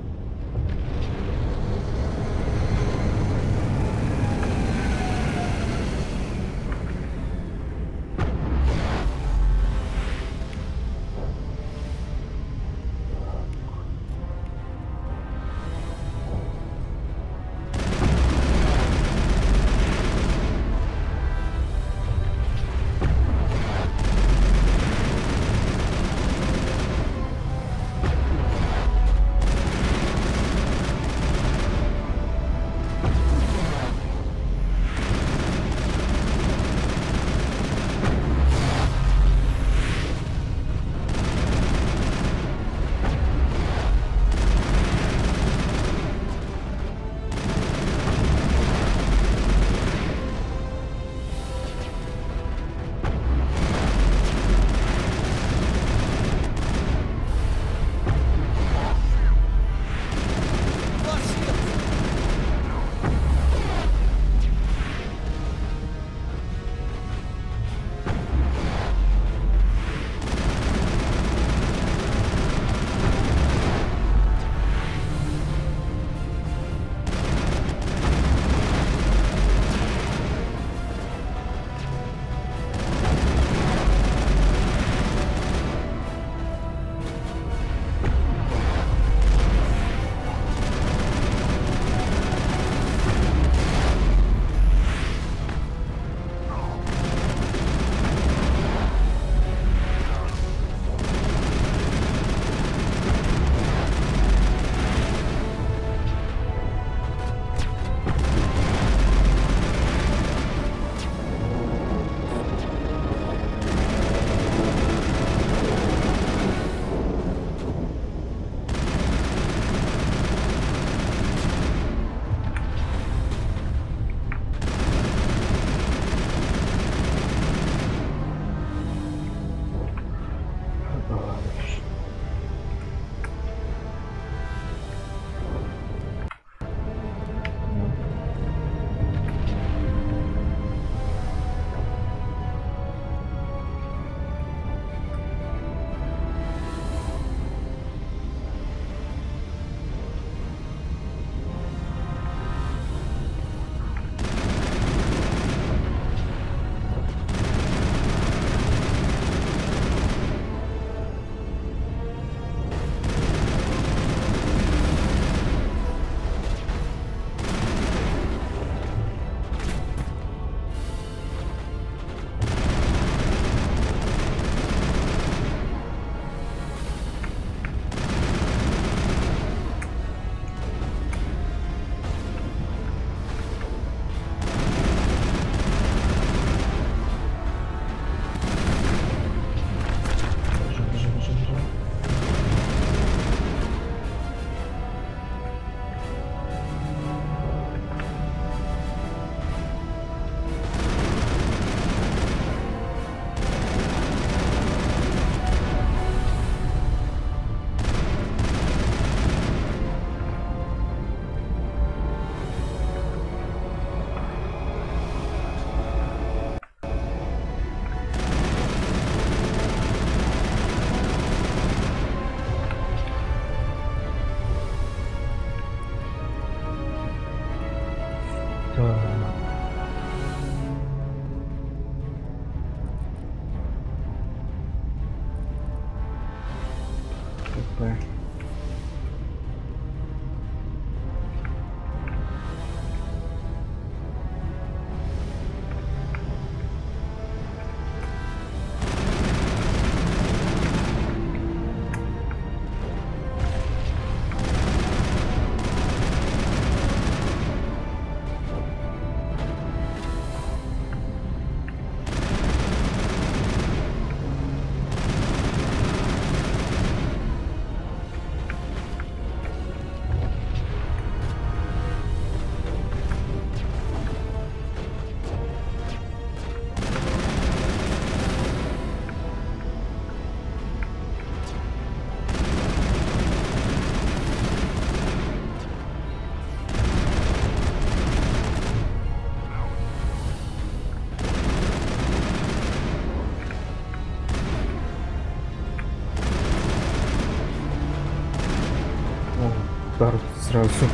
КП. Удар сразу.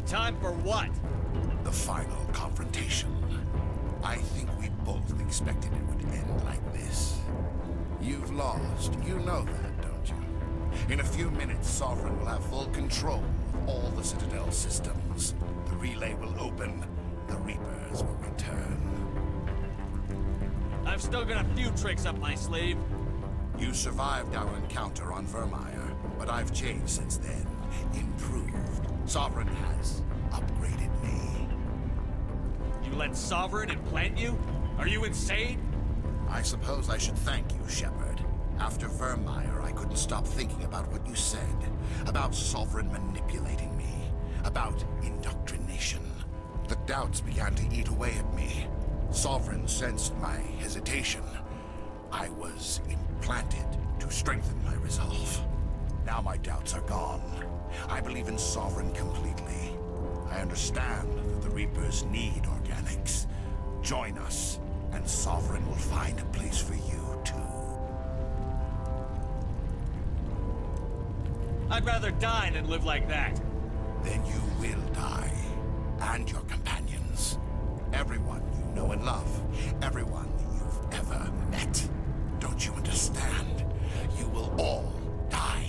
Time for what? The final confrontation. I think we both expected it would end like this. You've lost. You know that, don't you? In a few minutes, Sovereign will have full control of all the Citadel systems. The relay will open. The Reapers will return. I've still got a few tricks up my sleeve. You survived our encounter on Vermeer, but I've changed since then. Improved. Sovereign has upgraded me. You let Sovereign implant you? Are you insane? I suppose I should thank you, Shepard. After Vermeer, I couldn't stop thinking about what you said. About Sovereign manipulating me. About indoctrination. The doubts began to eat away at me. Sovereign sensed my hesitation. I was implanted to strengthen my resolve. Now my doubts are gone. I believe in Sovereign completely. I understand that the Reapers need organics. Join us, and Sovereign will find a place for you, too. I'd rather die than live like that. Then you will die. And your companions. Everyone you know and love. Everyone you've ever met. Don't you understand? You will all die.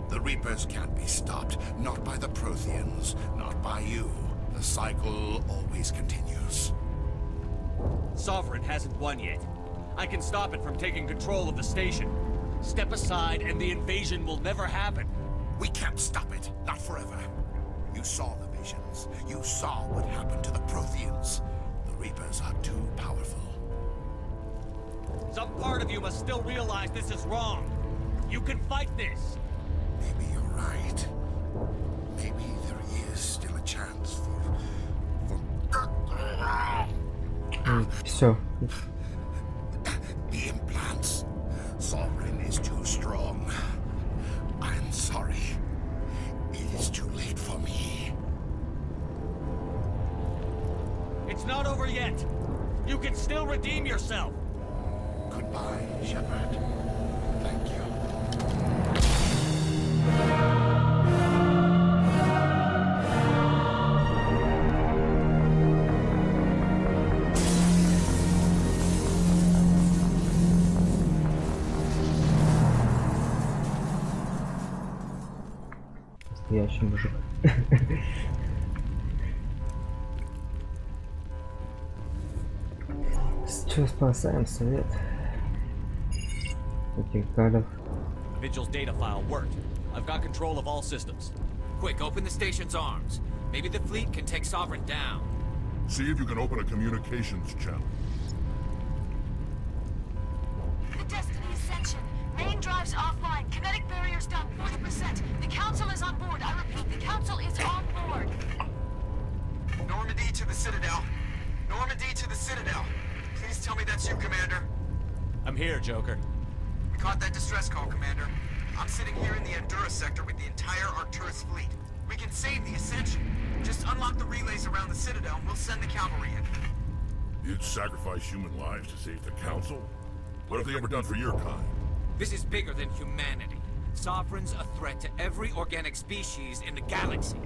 The Reapers can't be stopped. Not by the Protheans. Not by you. The cycle always continues. Sovereign hasn't won yet. I can stop it from taking control of the station. Step aside and the invasion will never happen. We can't stop it. Not forever. You saw the visions. You saw what happened to the Protheans. The Reapers are too powerful. Some part of you must still realize this is wrong. You can fight this. Maybe you're right. Maybe there is still a chance for... Все. The implants. Sovereign is too strong. I'm sorry. It is too late for me. It's not over yet. You can still redeem yourself. Goodbye, Shepard. Thank you. Настоящий мужик. Что спасаем совет? Этих гадов. Vigil's data file worked. I've got control of all systems. Quick, open the station's arms. Maybe the fleet can take Sovereign down. See if you can open a communications channel. The Destiny Ascension. Main drives offline. Kinetic barriers down 40%. The Council is on board. I repeat, the Council is on board. Normandy to the Citadel. Normandy to the Citadel. Please tell me that's you, Commander. I'm here, Joker. We caught that distress call, Commander. I'm sitting here in the Endura sector with the entire Arcturus fleet. We can save the Ascension. Just unlock the relays around the Citadel and we'll send the cavalry in. You'd sacrifice human lives to save the Council? What have they ever done for your kind? This is bigger than humanity. Sovereign's a threat to every organic species in the galaxy.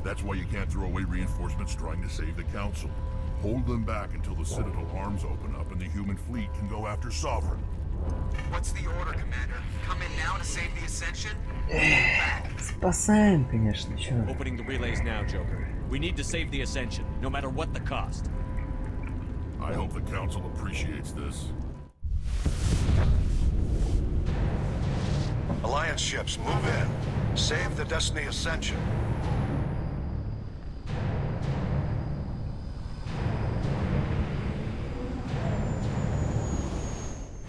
That's why you can't throw away reinforcements trying to save the Council. Hold them back until the Citadel arms open up and the human fleet can go after Sovereign. What's the order, Commander? Come in now to save the Ascension? Спасаем, конечно, чё. Opening the relays now, Joker. We need to save the Ascension, no matter what the cost. I hope the Council appreciates this. Alliance ships, move in. Save the Destiny Ascension.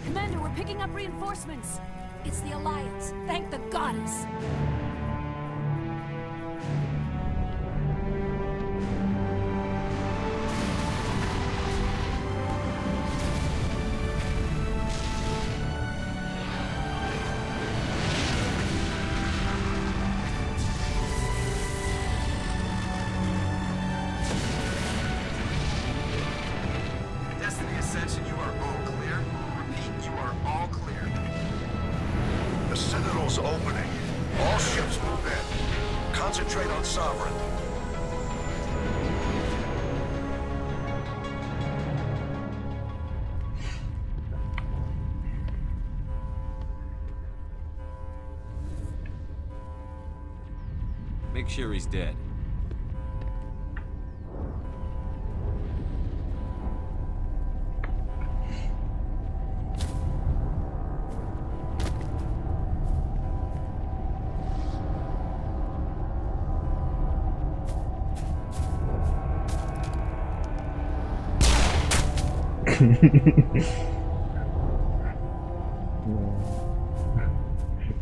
Commander, we're picking up reinforcements. It's the Alliance. Thank the goddess. Destiny Ascension, you are all clear. Repeat, you are all clear. The Citadel's opening. All ships move in. concentrate on Sovereign. Make sure he's dead.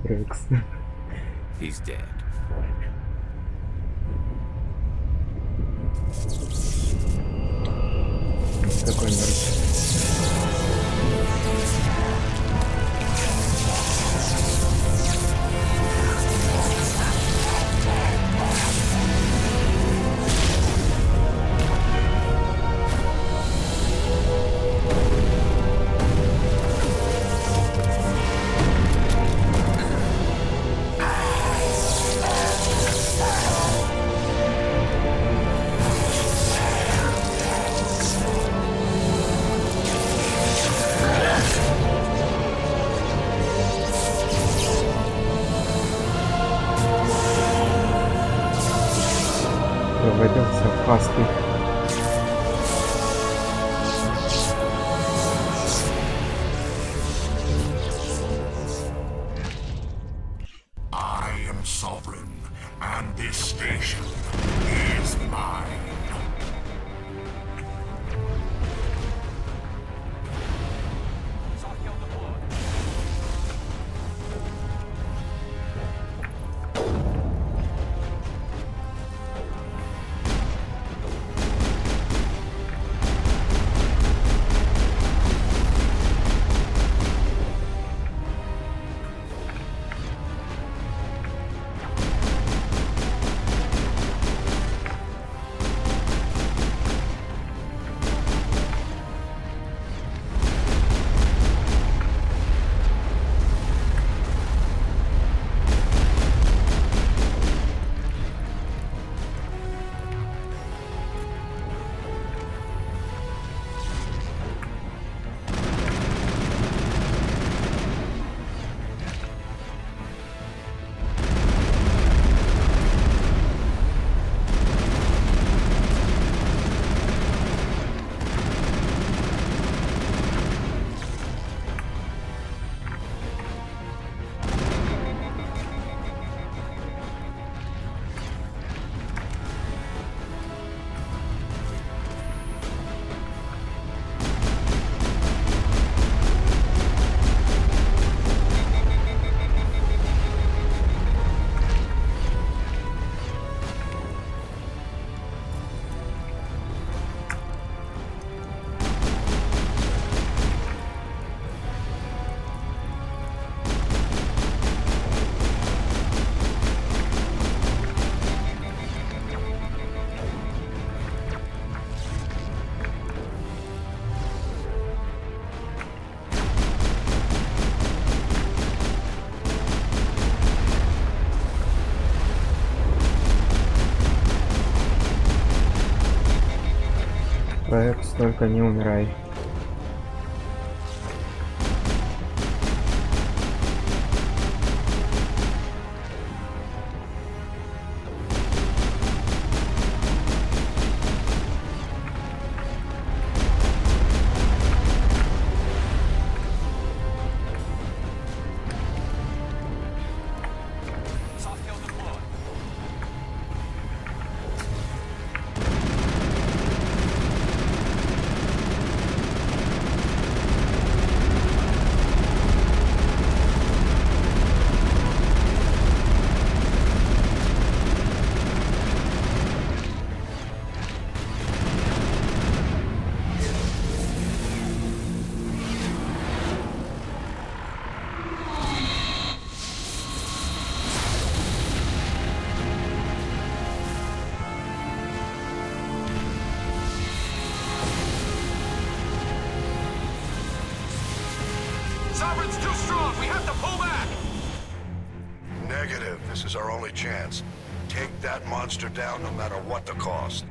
Рекс. He's dead. Какой мерз. Вводился в пасты. I am sovereign, and this station is mine. Рекс, только не умирай. Sovereign's too strong. We have to pull back. Negative. This is our only chance. Take that monster down no matter what the cost.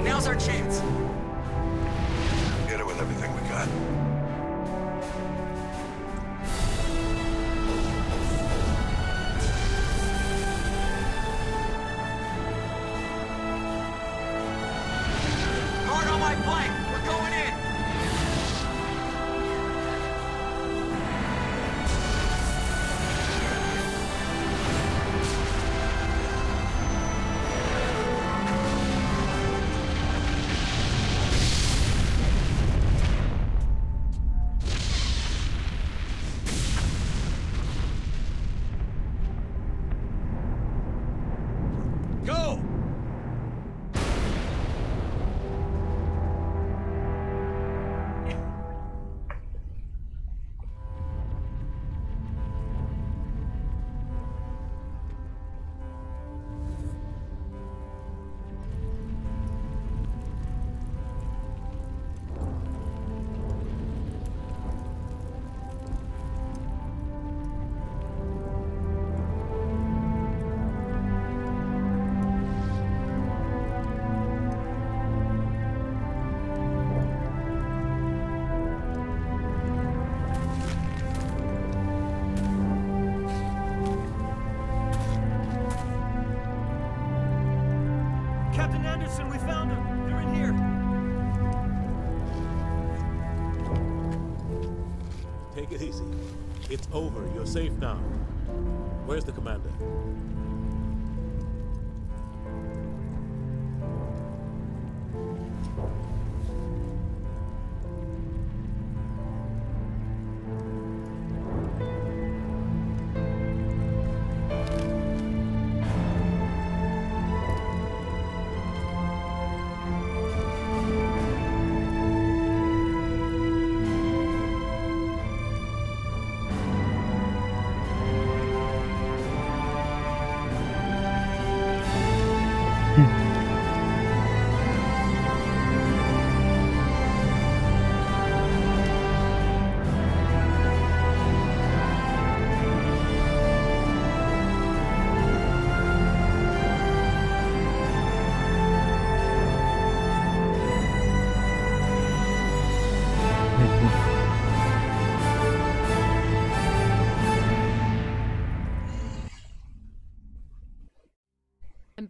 Now's our chance. Hit it with everything we got. Hard on my flank. We're going in. Captain Anderson, we found them. They're in here. Take it easy. It's over. You're safe now. Where's the commander?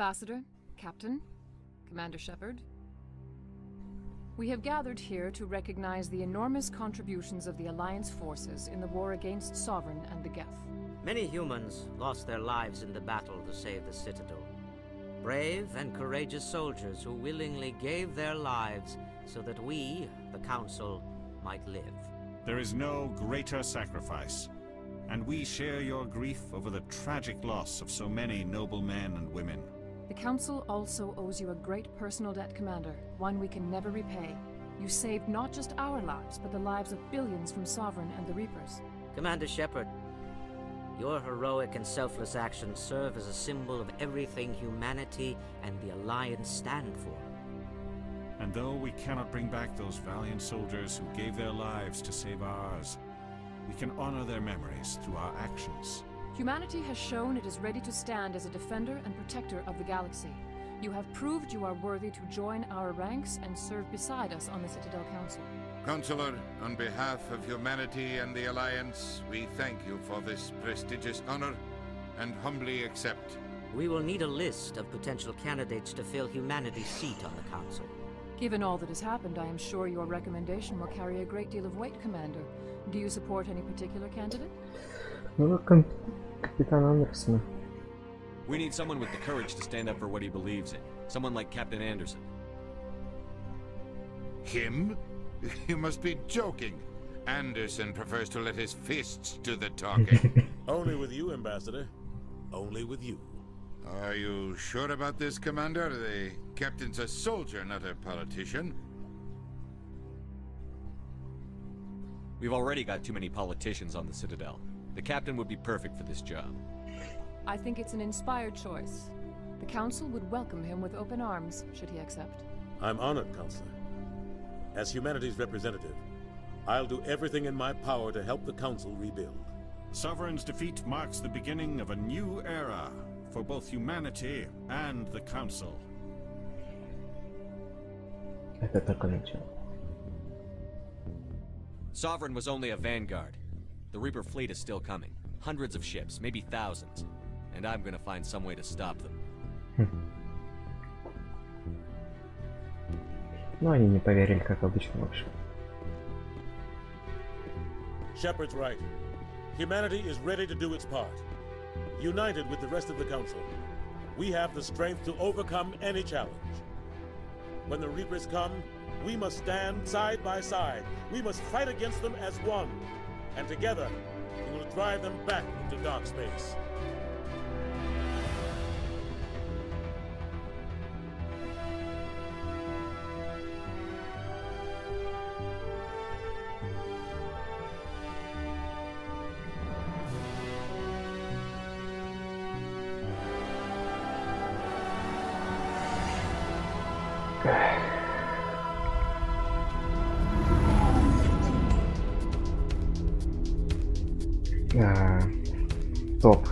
Ambassador, Captain, Commander Shepard. We have gathered here to recognize the enormous contributions of the Alliance forces in the war against Sovereign and the Geth. Many humans lost their lives in the battle to save the Citadel. Brave and courageous soldiers who willingly gave their lives so that we, the Council, might live. There is no greater sacrifice, and we share your grief over the tragic loss of so many noble men and women. The Council also owes you a great personal debt, Commander, one we can never repay. You saved not just our lives, but the lives of billions from Sovereign and the Reapers. Commander Shepard, your heroic and selfless actions serve as a symbol of everything humanity and the Alliance stand for. And though we cannot bring back those valiant soldiers who gave their lives to save ours, we can honor their memories through our actions. Humanity has shown it is ready to stand as a defender and protector of the galaxy. You have proved you are worthy to join our ranks and serve beside us on the Citadel Council. Counselor, on behalf of humanity and the Alliance, we thank you for this prestigious honor and humbly accept. We will need a list of potential candidates to fill humanity's seat on the Council. Given all that has happened, I am sure your recommendation will carry a great deal of weight, Commander. Do you support any particular candidate? Ну, Капитан Андерсон. We need someone with the courage to stand up for what he believes in. Someone like Captain Anderson. Him? You must be joking. Anderson prefers to let his fists do the talking. Only with you, Ambassador. Only with you. Are you sure about this, Commander? The captain's a soldier, not a politician. We've already got too many politicians on the Citadel. The captain would be perfect for this job. I think it's an inspired choice. The Council would welcome him with open arms, should he accept. I'm honored, Counselor. As humanity's representative, I'll do everything in my power to help the Council rebuild. Sovereign's defeat marks the beginning of a new era for both humanity and the Council. Это только начало. Sovereign was only a vanguard. The Reaper fleet is still coming. Hundreds of ships, maybe thousands. And I'm gonna find some way to stop them. Ну, они не поверили, как обычно, в общем. Shepard's right. Humanity is ready to do its part. United with the rest of the Council, we have the strength to overcome any challenge. When the Reapers come, we must stand side by side. We must fight against them as one. And together, we will drive them back into dark space. Топ.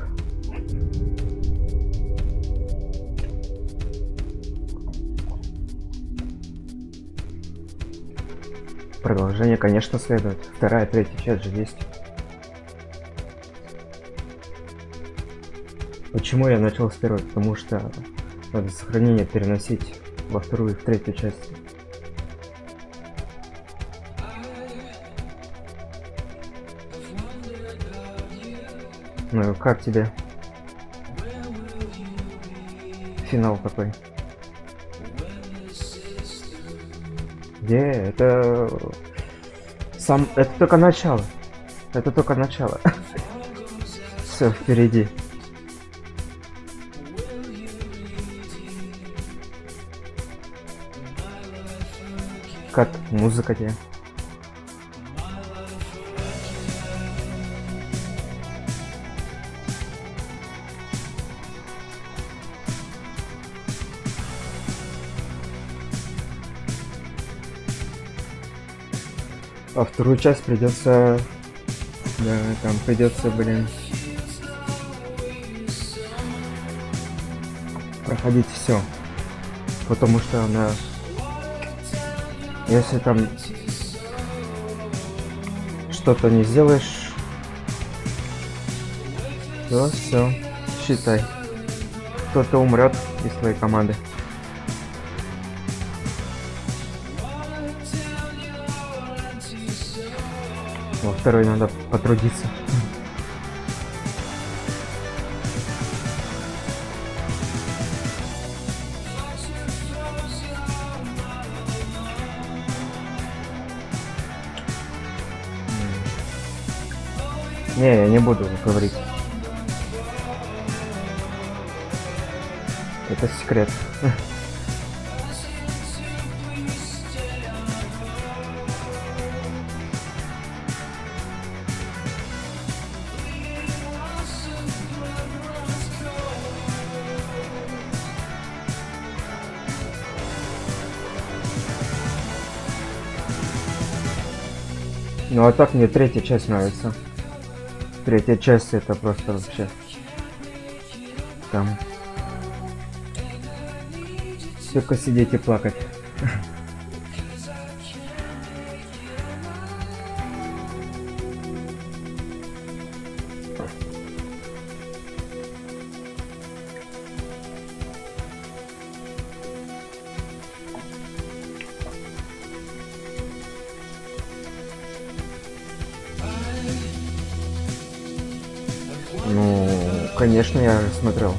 Продолжение, конечно, следует. Вторая, третья часть же есть. Почему я начал с первой? Потому что надо сохранение переносить во вторую и в третью часть. Ну, как тебе? Финал такой. Это сам... Это только начало. Это только начало. Все впереди. Как музыка тебе? А вторую часть придется... Да, там придется, блин... проходить все. Потому что она... Если там... что-то не сделаешь... то все, считай. кто-то умрет из твоей команды. Во второй надо потрудиться. Не, я не буду говорить. Это секрет. Ну а так мне третья часть нравится. Третья часть это просто вообще там только сидеть и плакать. Ну, конечно, я смотрел.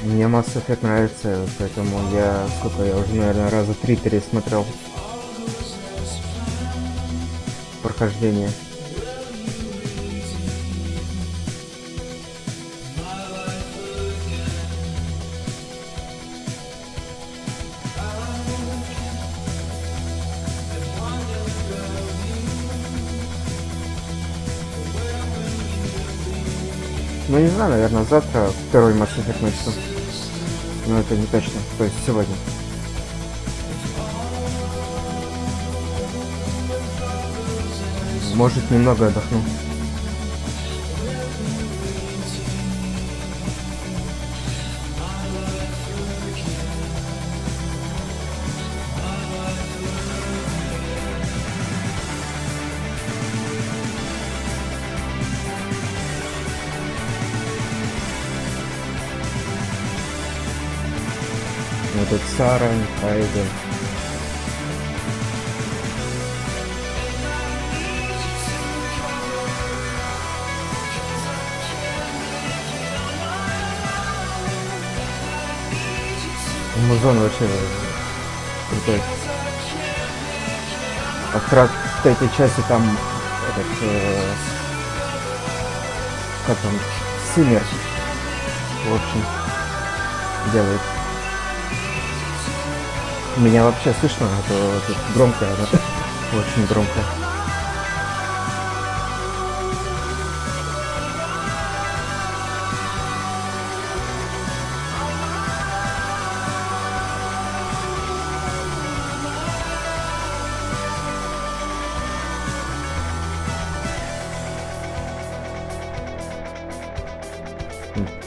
Мне Mass Effect нравится, поэтому я уже, наверное, раза 3 пересмотрел прохождение. Ну не знаю, наверное, завтра второй Mass Effect начну. Но это не точно, то есть сегодня. Может, немного отдохну. Этот Саран, Айден. Музон вообще крутой. А в третьей части там этот как там Симмер в общем делает. Меня вообще слышно, а то тут громко, очень громко.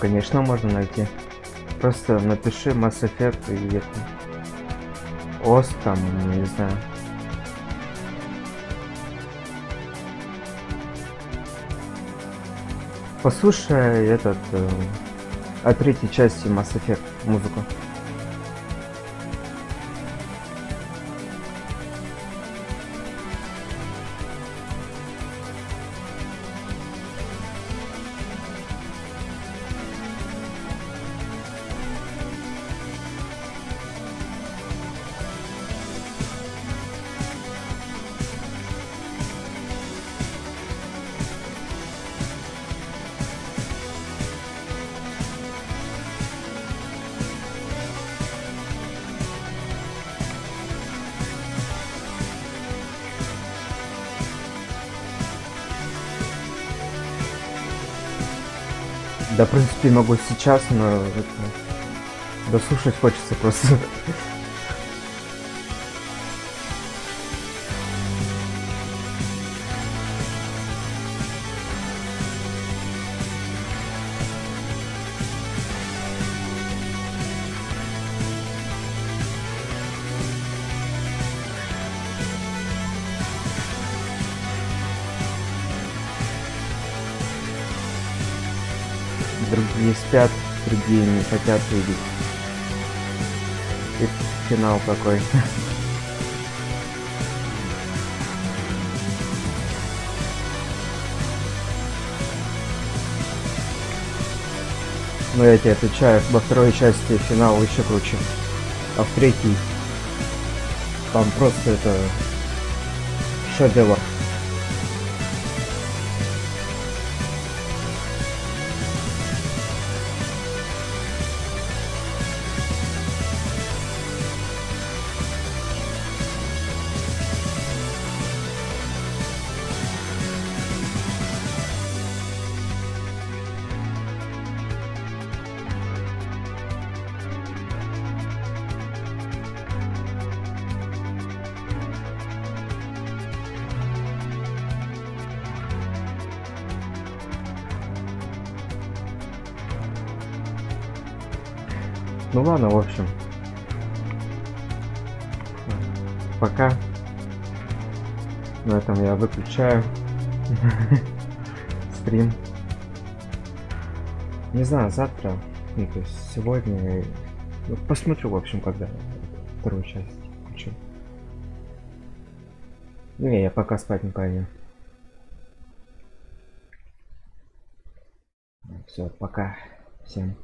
Конечно, можно найти. Просто напиши Mass Effect и это. Ост там, не знаю. Послушай этот о третьей части Mass Effect музыку. Да, в принципе, могу сейчас, но это... дослушать хочется просто. другие спят, другие не хотят видеть. И финал какой. Но я тебе отвечаю, во второй части финал еще круче, а в третьей там просто это шедевр. Ну ладно, в общем. Пока. На этом я выключаю стрим. Не знаю, завтра, ну, то есть сегодня. Ну, посмотрю, в общем, когда вторую часть включу. Не, я пока спать не пойду. Все, пока. Всем.